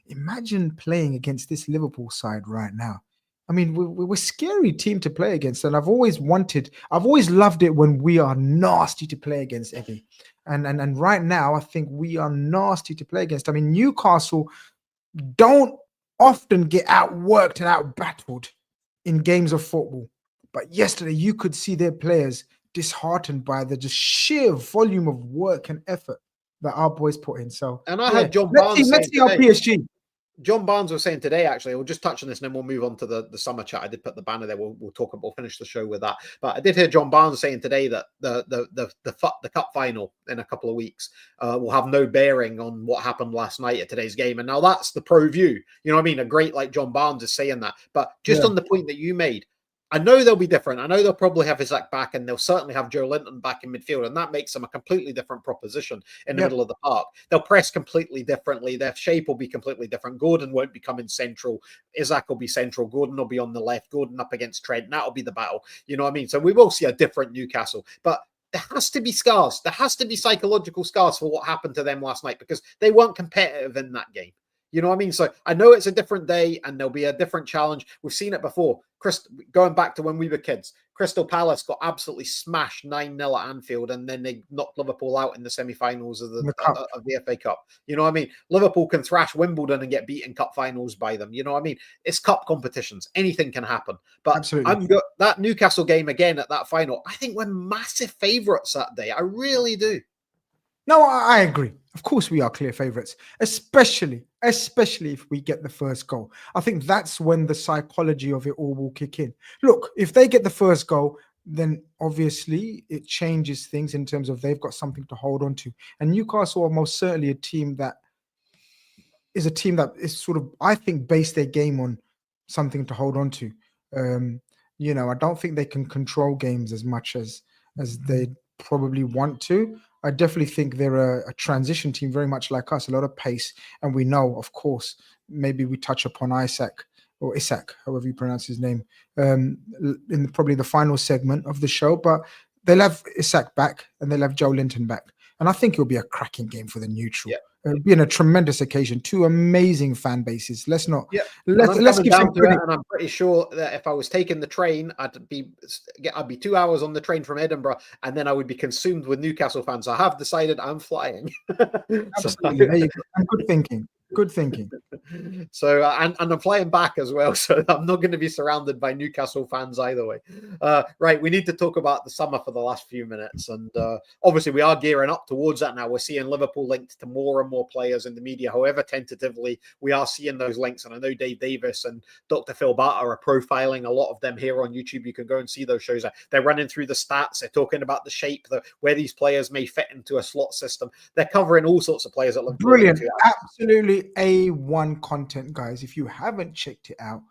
Imagine playing against this Liverpool side right now. I mean, we're a scary team to play against, and I've always loved it when we are nasty to play against, Eddie. And right now, I think we are nasty to play against. I mean, Newcastle don't often get outworked and outbattled in games of football, but yesterday you could see their players disheartened by the just sheer volume of work and effort that our boys put in. So, and I had John let's Barnes. see how PSG. John Barnes was saying today, actually, we'll just touch on this and then we'll move on to the summer chat. I did put the banner there. We'll finish the show with that. But I did hear John Barnes saying today that the cup final in a couple of weeks will have no bearing on what happened last night at today's game. And now that's the pro view. You know what I mean? A great like John Barnes is saying that. But just on the point that you made, I know they'll be different. I know they'll probably have Isaac back and they'll certainly have Joe Linton back in midfield. And that makes them a completely different proposition in the middle of the park. They'll press completely differently. Their shape will be completely different. Gordon won't be coming central. Isaac will be central. Gordon will be on the left. Gordon up against Trent. That'll be the battle. You know what I mean? So we will see a different Newcastle. But there has to be scars. There has to be psychological scars for what happened to them last night because they weren't competitive in that game. You know what I mean? So I know it's a different day and there'll be a different challenge. We've seen it before. Going back to when we were kids, Crystal Palace got absolutely smashed 9-0 at Anfield and then they knocked Liverpool out in the semi-finals of the FA Cup. You know what I mean? Liverpool can thrash Wimbledon and get beaten cup finals by them. You know what I mean? It's cup competitions. Anything can happen. But that Newcastle game again at that final, I think we're massive favourites that day. I really do. No, I agree. Of course, we are clear favourites, especially if we get the first goal. I think that's when the psychology of it all will kick in. Look, if they get the first goal, then obviously it changes things in terms of they've got something to hold on to. And Newcastle are most certainly a team that is sort of, I think, based their game on something to hold on to. I don't think they can control games as much as they probably want to. I definitely think they're a transition team, very much like us, a lot of pace. And we know, of course, maybe we touch upon Isaac, however you pronounce his name, in probably the final segment of the show. But they'll have Isaac back and they'll have Joe Linton back. And I think it'll be a cracking game for the neutral. Yeah. Being a tremendous occasion, two amazing fan bases. Let's give some credit. And I'm pretty sure that if I was taking the train, I'd be 2 hours on the train from Edinburgh, and then I would be consumed with Newcastle fans. I have decided I'm flying. Absolutely, there you go. Good thinking. Good thinking. So, and I'm flying back as well, so I'm not going to be surrounded by Newcastle fans either way. Right, we need to talk about the summer for the last few minutes, and obviously we are gearing up towards that now. We're seeing Liverpool linked to more and more players in the media, however tentatively we are seeing those links, and I know Dave Davis and Dr. Phil Barter are profiling a lot of them here on YouTube. You can go and see those shows. They're running through the stats. They're talking about the shape, where these players may fit into a slot system. They're covering all sorts of players that look brilliant. Absolutely A1 content, guys. If you haven't checked it out,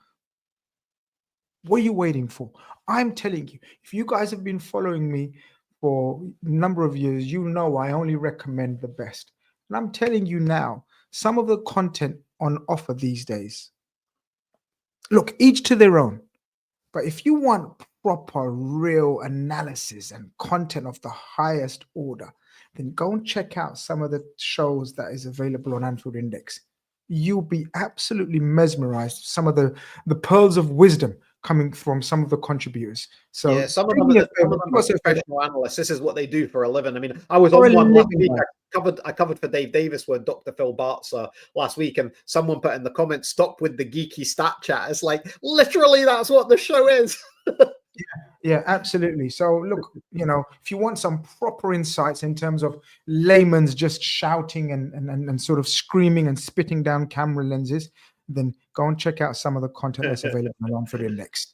what are you waiting for? I'm telling you, if you guys have been following me for a number of years, you know I only recommend the best. And I'm telling you now, some of the content on offer these days, look, each to their own. But if you want proper, real analysis and content of the highest order, then go and check out some of the shows that is available on Anfield Index. You'll be absolutely mesmerized. Some of the pearls of wisdom coming from some of the contributors. So yeah, some of them are professional analysts. This is what they do for a living. I mean, I was on one last week. I covered for Dave Davis with Dr. Phil Bartz last week, and someone put in the comments, "Stop with the geeky stat chat." It's like literally that's what the show is. Yeah, absolutely. So look, if you want some proper insights in terms of layman's just shouting and sort of screaming and spitting down camera lenses, then go and check out some of the content that's available on Anfield Index.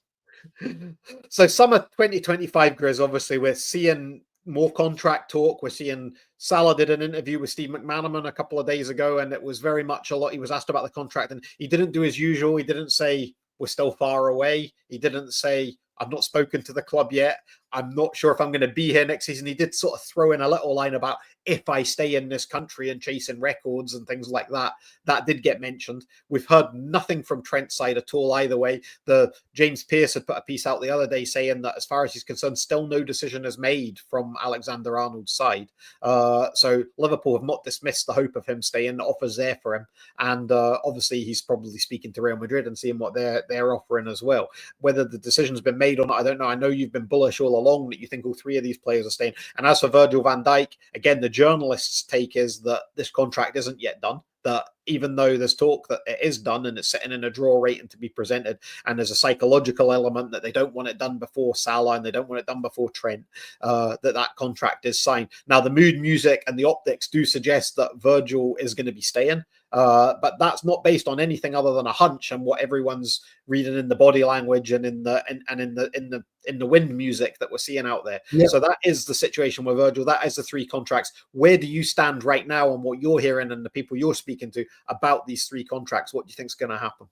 So summer 2025, Grizz, obviously we're seeing more contract talk. We're seeing Salah did an interview with Steve McManaman a couple of days ago, and it was very much he was asked about the contract, and he didn't do his usual. He didn't say we're still far away. He didn't say I've not spoken to the club yet. I'm not sure if I'm going to be here next season. He did sort of throw in a little line about if I stay in this country and chasing records and things like that. That did get mentioned. We've heard nothing from Trent's side at all either way. The James Pearce had put a piece out the other day saying that as far as he's concerned, still no decision is made from Alexander-Arnold's side. So Liverpool have not dismissed the hope of him staying. The offer's there for him. And obviously he's probably speaking to Real Madrid and seeing what they're offering as well. Whether the decision's been made or not, I don't know. I know you've been bullish all along that you think all three of these players are staying. And as for Virgil van Dijk, again, the journalists' take is that this contract isn't yet done. That even though there's talk that it is done and it's sitting in a draw rating to be presented, and there's a psychological element that they don't want it done before Salah and they don't want it done before Trent, that contract is signed. Now, the mood music and the optics do suggest that Virgil is going to be staying. But that's not based on anything other than a hunch and what everyone's reading in the body language and in the wind music that we're seeing out there. Yeah. So that is the situation with Virgil. That is the three contracts. Where do you stand right now on what you're hearing and the people you're speaking to about these three contracts? What do you think is going to happen?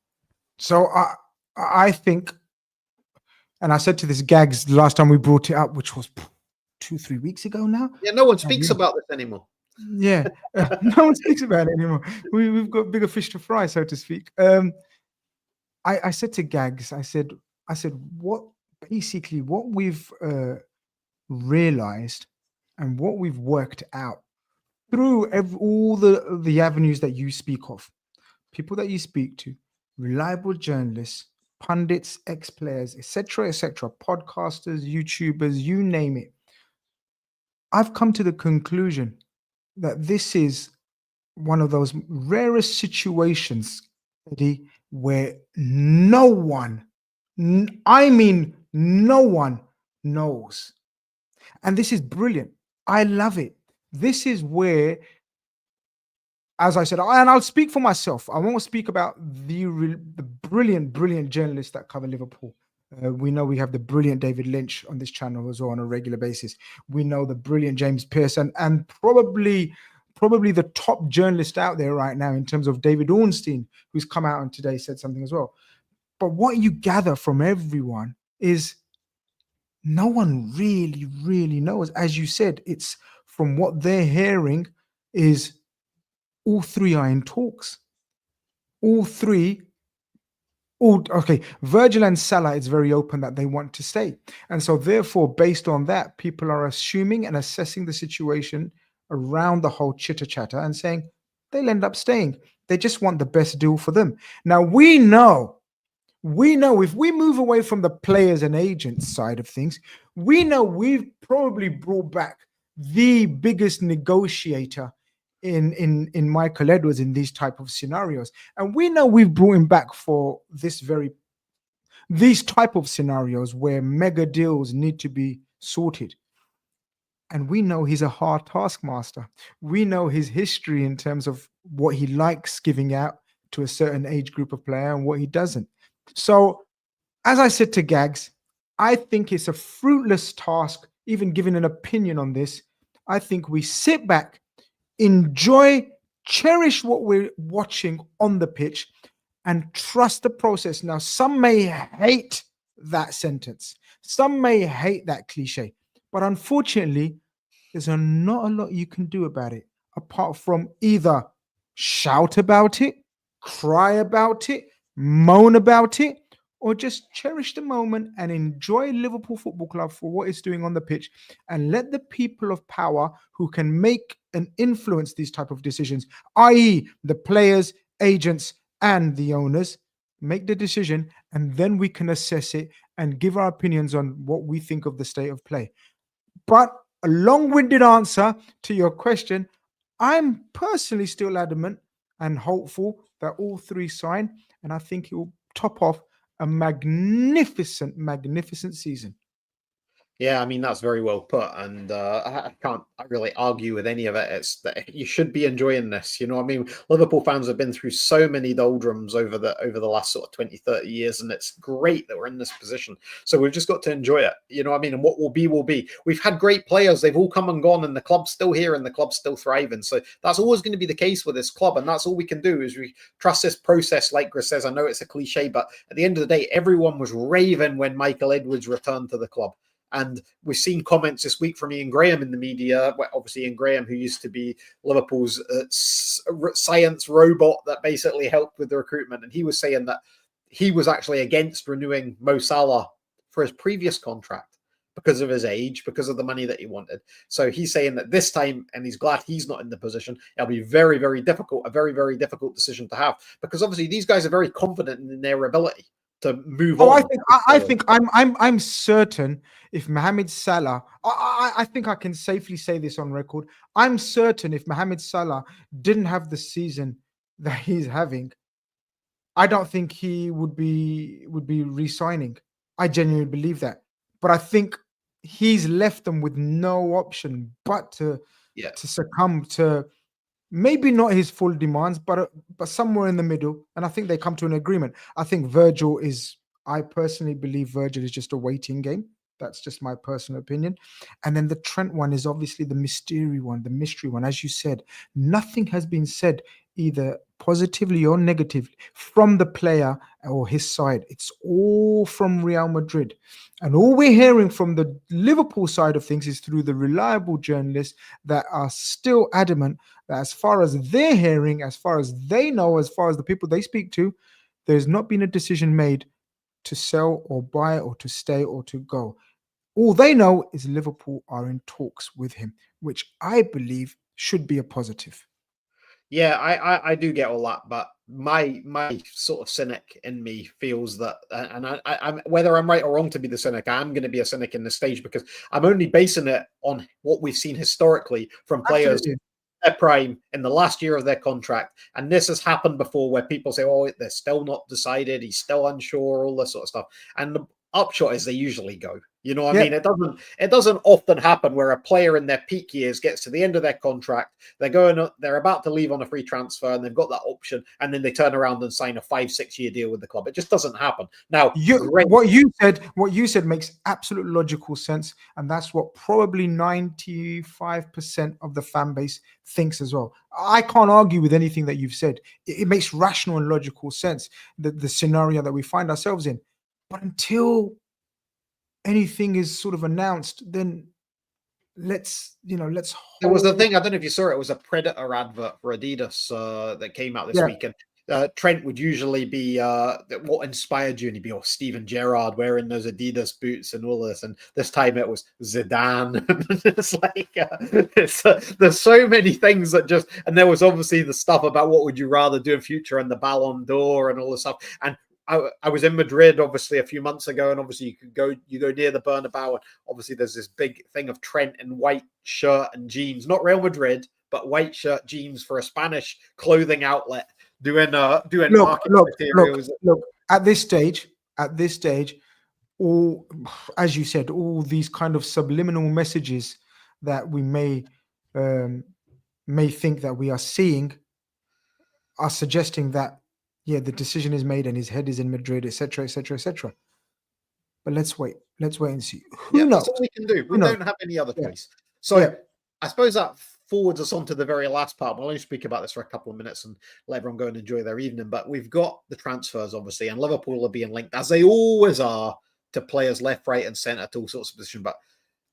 So I think, and I said to this Gags the last time we brought it up, which was 2-3 weeks ago now. Yeah, no one speaks about this anymore. Yeah, no one speaks about it anymore. We've got bigger fish to fry, so to speak. I said to Gags, I said, what we've realized and what we've worked out through all the avenues that you speak of, people that you speak to, reliable journalists, pundits, ex-players, etc., podcasters, YouTubers, you name it. I've come to the conclusion that this is one of those rarest situations, Eddie, where no one knows. And this is brilliant. I love it. This is where, as I said, and I'll speak for myself. I won't speak about the brilliant journalists that cover Liverpool. We know we have the brilliant David Lynch on this channel as well on a regular basis. We know the brilliant James Pearce and probably the top journalist out there right now in terms of David Ornstein, who's come out and today said something as well. But what you gather from everyone is no one really knows. As you said, it's from what they're hearing is all three are in talks. Okay, Virgil and Salah, it's very open that they want to stay. And so therefore, based on that, people are assuming and assessing the situation around the whole chitter-chatter and saying they'll end up staying. They just want the best deal for them. Now, we know if we move away from the players and agents side of things, we know we've probably brought back the biggest negotiator in Michael Edwards in these type of scenarios. And we know we've brought him back for these type of scenarios where mega deals need to be sorted. And we know he's a hard taskmaster. We know his history in terms of what he likes giving out to a certain age group of player and what he doesn't. So, as I said to Gags, I think it's a fruitless task, even giving an opinion on this. I think we sit back, enjoy, cherish what we're watching on the pitch, and trust the process. Now, some may hate that sentence. Some may hate that cliche. But unfortunately, there's not a lot you can do about it, apart from either shout about it, cry about it, moan about it, or just cherish the moment and enjoy Liverpool Football Club for what it's doing on the pitch, and let the people of power who can make and influence these type of decisions, i.e. the players, agents, and the owners, make the decision, and then we can assess it and give our opinions on what we think of the state of play. But a long-winded answer to your question, I'm personally still adamant and hopeful that all three sign, and I think it will top off a magnificent season. Yeah, I mean, that's very well put. And I can't really argue with any of it. It's that you should be enjoying this. You know what I mean? Liverpool fans have been through so many doldrums over the last sort of 20, 30 years. And it's great that we're in this position. So we've just got to enjoy it. You know what I mean? And what will be, will be. We've had great players. They've all come and gone, and the club's still here and the club's still thriving. So that's always going to be the case with this club. And that's all we can do is we trust this process. Like Grizz says, I know it's a cliche, but at the end of the day, everyone was raving when Michael Edwards returned to the club. And we've seen comments this week from Ian Graham in the media. Obviously, Ian Graham, who used to be Liverpool's science robot that basically helped with the recruitment. And he was saying that he was actually against renewing Mo Salah for his previous contract because of his age, because of the money that he wanted. So he's saying that this time, and he's glad he's not in the position, it'll be very, very difficult, a very, very difficult decision to have, because obviously these guys are very confident in their ability to move on. I'm certain if Mohamed Salah, I think I can safely say this on record. I'm certain if Mohamed Salah didn't have the season that he's having, I don't think he would be re-signing. I genuinely believe that. But I think he's left them with no option but to succumb to maybe not his full demands, but somewhere in the middle. And I think they come to an agreement. I think I personally believe Virgil is just a waiting game. That's just my personal opinion. And then the Trent one is obviously the mystery one, the mystery one. As you said, nothing has been said either positively or negatively from the player or his side. It's all from Real Madrid. And all we're hearing from the Liverpool side of things is through the reliable journalists that are still adamant that as far as they're hearing, as far as they know, as far as the people they speak to, there's not been a decision made to sell or buy or to stay or to go. All they know is Liverpool are in talks with him, which I believe should be a positive. Yeah, I do get all that, but my sort of cynic in me feels that, and I'm whether I'm right or wrong to be the cynic, I'm going to be a cynic in this stage, because I'm only basing it on what we've seen historically from players in their prime in the last year of their contract. And this has happened before, where people say, "Oh, they're still not decided. He's still unsure," all this sort of stuff. And the upshot is they usually go. You know what I mean? It doesn't often happen where a player in their peak years gets to the end of their contract, they're about to leave on a free transfer, and they've got that option, and then they turn around and sign a 5-6 year deal with the club. It just doesn't happen. Now, what you said makes absolute logical sense, and that's what probably 95% of the fan base thinks as well. I can't argue with anything that you've said. It makes rational and logical sense, the scenario that we find ourselves in. But until anything is sort of announced, then let's there was the thing, I don't know if you saw it, was a Predator advert for Adidas that came out this weekend. Trent would usually be what inspired you, and he'd be Steven Gerrard wearing those Adidas boots and all this, and this time it was Zidane. It's like there's so many things that just, and there was obviously the stuff about what would you rather do in future, and the Ballon d'Or and all this stuff. And I was in Madrid, obviously, a few months ago, and obviously you go near the Bernabeu, and obviously there's this big thing of Trent in white shirt and jeans, not Real Madrid, but white shirt jeans for a Spanish clothing outlet doing marketing materials. Look, at this stage, all, as you said, all these kind of subliminal messages that we may think that we are seeing are suggesting that the decision is made and his head is in Madrid, etc., etc., etc. But let's wait and see. Who knows? That's all we can do. We don't have any other choice. So I suppose that forwards us on to the very last part. We'll only speak about this for a couple of minutes and let everyone go and enjoy their evening. But we've got the transfers, obviously, and Liverpool are being linked, as they always are, to players left, right, and centre, to all sorts of positions. But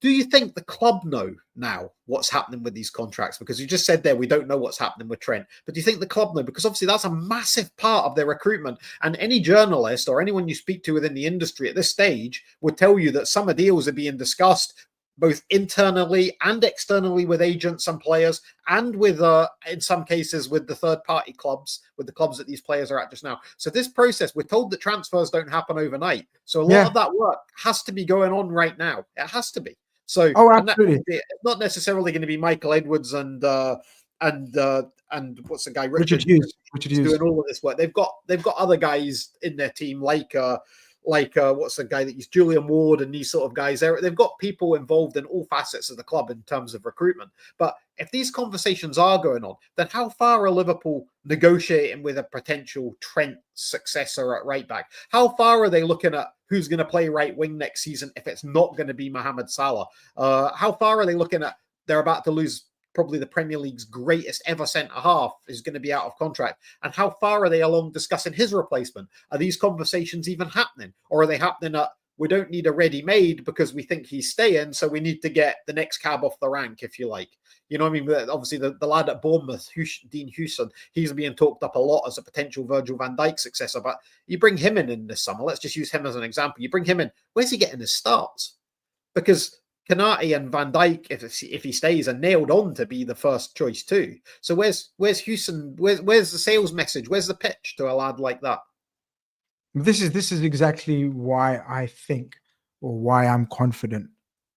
do you think the club know now what's happening with these contracts? Because you just said there, we don't know what's happening with Trent. But do you think the club know? Because obviously that's a massive part of their recruitment. And any journalist or anyone you speak to within the industry at this stage would tell you that summer deals are being discussed both internally and externally with agents and players, and with, in some cases, with the third-party clubs, with the clubs that these players are at just now. So this process, we're told that transfers don't happen overnight. So a lot of that work has to be going on right now. It has to be. So absolutely. It's not necessarily going to be Michael Edwards and what's the guy, Richard Hughes doing all of this work. They've got other guys in their team like what's the guy that used Julian Ward and these sort of guys. They've got people involved in all facets of the club in terms of recruitment. But if these conversations are going on, then how far are Liverpool negotiating with a potential Trent successor at right back? How far are they looking at who's going to play right wing next season if it's not going to be Mohamed Salah? How far are they looking at they're about to lose probably the Premier League's greatest ever centre-half is going to be out of contract? And how far are they along discussing his replacement? Are these conversations even happening? Or are they happening at we don't need a ready-made because we think he's staying, so we need to get the next cab off the rank, if you like. You know what I mean? But obviously, the lad at Bournemouth, Dean Hewson, he's being talked up a lot as a potential Virgil van Dijk successor. But you bring him in this summer. Let's just use him as an example. You bring him in. Where's he getting his starts? Because Konate and Van Dijk, if he stays, are nailed on to be the first choice too. So where's Hewson? Where's the sales message? Where's the pitch to a lad like that? This is exactly why I think, or why I'm confident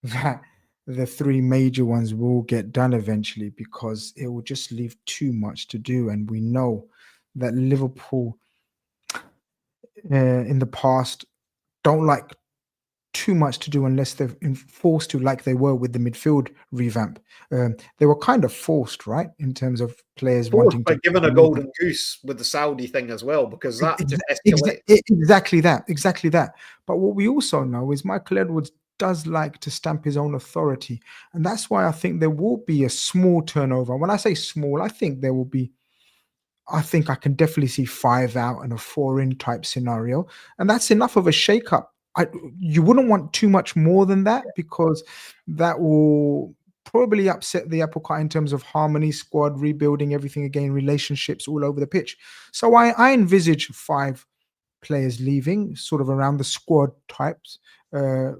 that the three major ones will get done eventually, because it will just leave too much to do. And we know that Liverpool in the past don't like too much to do unless they're forced to, like they were with the midfield revamp. They were kind of forced, right, in terms of players wanting to. Given a golden goose with the Saudi thing as well, because that just escalated. Exactly that. But what we also know is Michael Edwards does like to stamp his own authority, and that's why I think there will be a small turnover. When I say small, I think there will be. I think I can definitely see 5 out and a 4 in type scenario, and that's enough of a shakeup. You wouldn't want too much more than that, because that will probably upset the apple cart in terms of harmony, squad, rebuilding everything again, relationships all over the pitch. So I envisage 5 players leaving, sort of around the squad types. I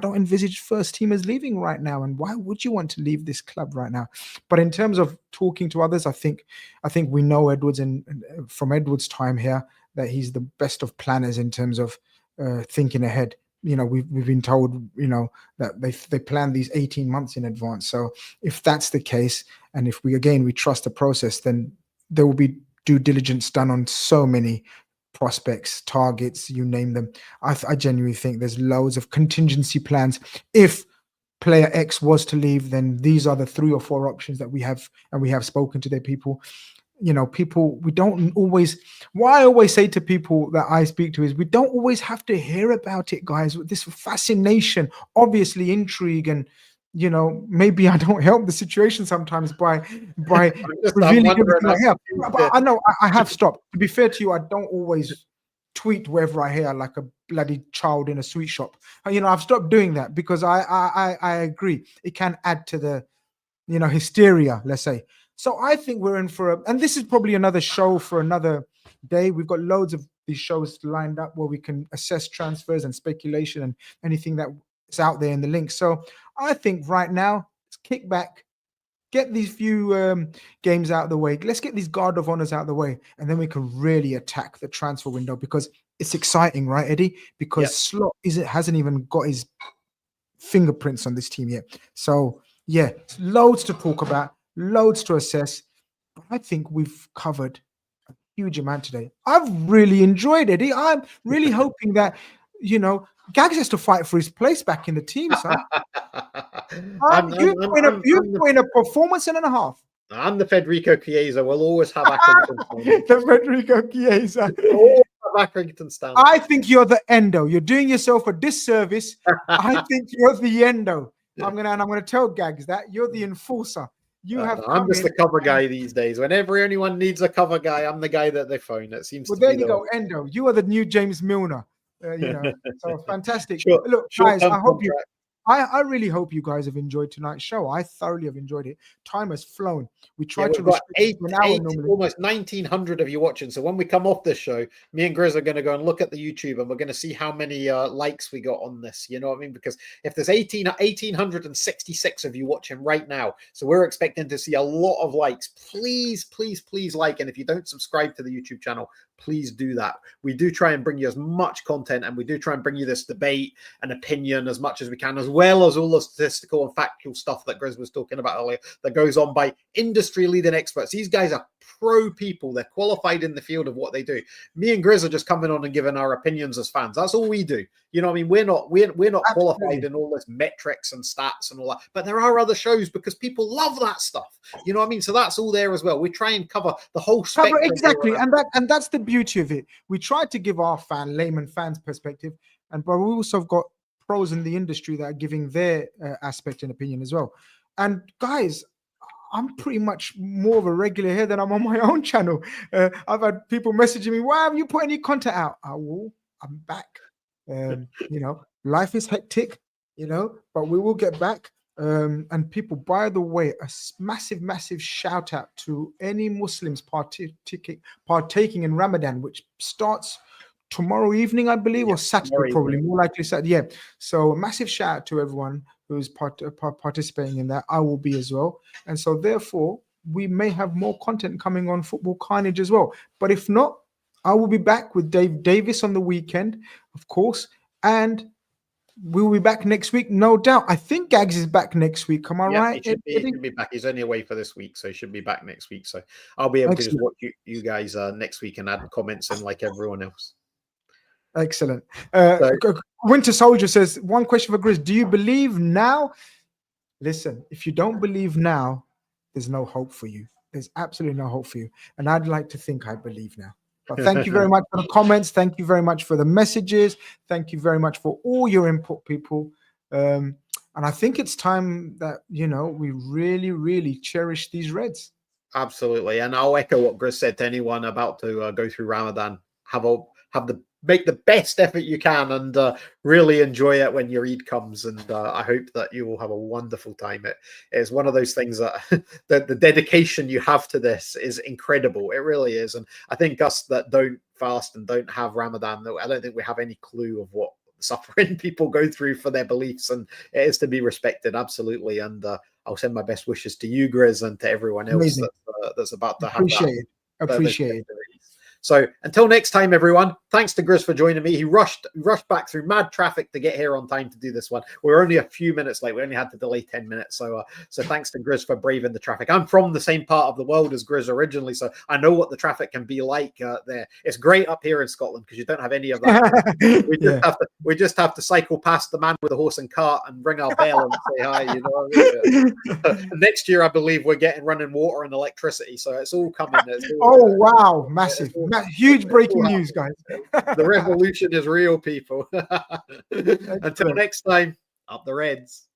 don't envisage first teamers leaving right now. And why would you want to leave this club right now? But in terms of talking to others, I think we know Edwards, and from Edwards' time here, that he's the best of planners in terms of thinking ahead. You know, we've been told, you know, that they plan these 18 months in advance. So if that's the case, and if we trust the process, then there will be due diligence done on so many prospects, targets, you name them. I genuinely think there's loads of contingency plans. If player X was to leave, then these are the 3 or 4 options that we have, and we have spoken to their people. You know, we don't always, what I always say to people that I speak to is, we don't always have to hear about it, guys. With this fascination, obviously intrigue, and, you know, maybe I don't help the situation sometimes by revealing everything I hear. But I know I have stopped. To be fair to you, I don't always tweet wherever I hear, like a bloody child in a sweet shop. You know, I've stopped doing that, because I agree it can add to the, you know, hysteria, let's say. So I think we're in for and this is probably another show for another day. We've got loads of these shows lined up where we can assess transfers and speculation and anything that's out there in the link. So I think right now, let's kick back, get these few games out of the way. Let's get these guard of honors out of the way, and then we can really attack the transfer window, because it's exciting, right, Eddie? Because Slot hasn't even got his fingerprints on this team yet. So yeah, loads to talk about, loads to assess. But I think we've covered a huge amount today. I've really enjoyed it. I'm really hoping that, you know, Gags has to fight for his place back in the team, son. You've put in a performance and a half. I'm the Federico Chiesa. We'll always have Accrington. The Federico Chiesa. Accrington stand. I think you're the Endo. You're doing yourself a disservice. I think you're the Endo. I'm gonna tell Gags that you're the enforcer. I'm just the cover guy these days. Whenever anyone needs a cover guy, I'm the guy that they phone. It seems. Well, there you go, Endo. You are the new James Milner. You know, so fantastic. Look, guys, I really hope you guys have enjoyed tonight's show. I thoroughly have enjoyed it. Time has flown. We tried to restrict an hour normally. Almost 1,900 of you watching. So when we come off this show, me and Grizz are going to go and look at the YouTube, and we're going to see how many likes we got on this. You know what I mean? Because if there's 1,866 of you watching right now, so we're expecting to see a lot of likes. Please, please, please like. And if you don't subscribe to the YouTube channel, please do that. We do try and bring you as much content, and we do try and bring you this debate and opinion as much as we can, as well as all the statistical and factual stuff that Grizz was talking about earlier that goes on by industry leading experts. These guys are pro people. They're qualified in the field of what they do. Me and Grizz are just coming on and giving our opinions as fans. That's all we do. You know what I mean? We're not qualified in all this metrics and stats and all that. But there are other shows because people love that stuff. You know what I mean? So that's all there as well. We try and cover the whole spectrum. Exactly. And that's the beauty of it. We try to give our layman fans perspective, but we also have got pros in the industry that are giving their aspect and opinion as well. And guys, I'm pretty much more of a regular here than I'm on my own channel. I've had people messaging me, why haven't you put any content out? I'm back. Life is hectic, but we will get back. And people, by the way, massive shout out to any Muslims partaking in Ramadan, which starts tomorrow evening, I believe, or Saturday, probably more likely Saturday. Yeah. So a massive shout out to everyone who's participating in that. I will be as well. And so therefore, we may have more content coming on Football Carnage as well. But if not, I will be back with Dave Davis on the weekend, of course. And we'll be back next week, no doubt. I think Gags is back next week. Am I right? He should be back. He's only away for this week, so he should be back next week. So I'll be able to just watch you guys next week and add comments in like everyone else. Excellent. Winter Soldier says, one question for Grizz. Do you believe now? Listen, if you don't believe now, there's no hope for you. There's absolutely no hope for you. And I'd like to think I believe now. But thank you very much for the comments. Thank you very much for the messages. Thank you very much for all your input, people. And I think it's time that, we really, really cherish these Reds. Absolutely. And I'll echo what Grizz said to anyone about to go through Ramadan. Make the best effort you can and really enjoy it when your Eid comes. And I hope that you will have a wonderful time. It is one of those things that the dedication you have to this is incredible. It really is. And I think us that don't fast and don't have Ramadan, I don't think we have any clue of what suffering people go through for their beliefs. And it is to be respected. Absolutely. And I'll send my best wishes to you, Grizz, and to everyone else that's about to have that. Appreciate it. So until next time, everyone, thanks to Grizz for joining me. He rushed back through mad traffic to get here on time to do this one. We're only a few minutes late. We only had to delay 10 minutes. So thanks to Grizz for braving the traffic. I'm from the same part of the world as Grizz originally, so I know what the traffic can be like there. It's great up here in Scotland because you don't have any of that. We just have to cycle past the man with the horse and cart and ring our bell and say hi. Next year, I believe we're getting running water and electricity, so it's all coming. Wow, massive. Huge breaking news, guys. The revolution is real, people. Until next time, up the Reds.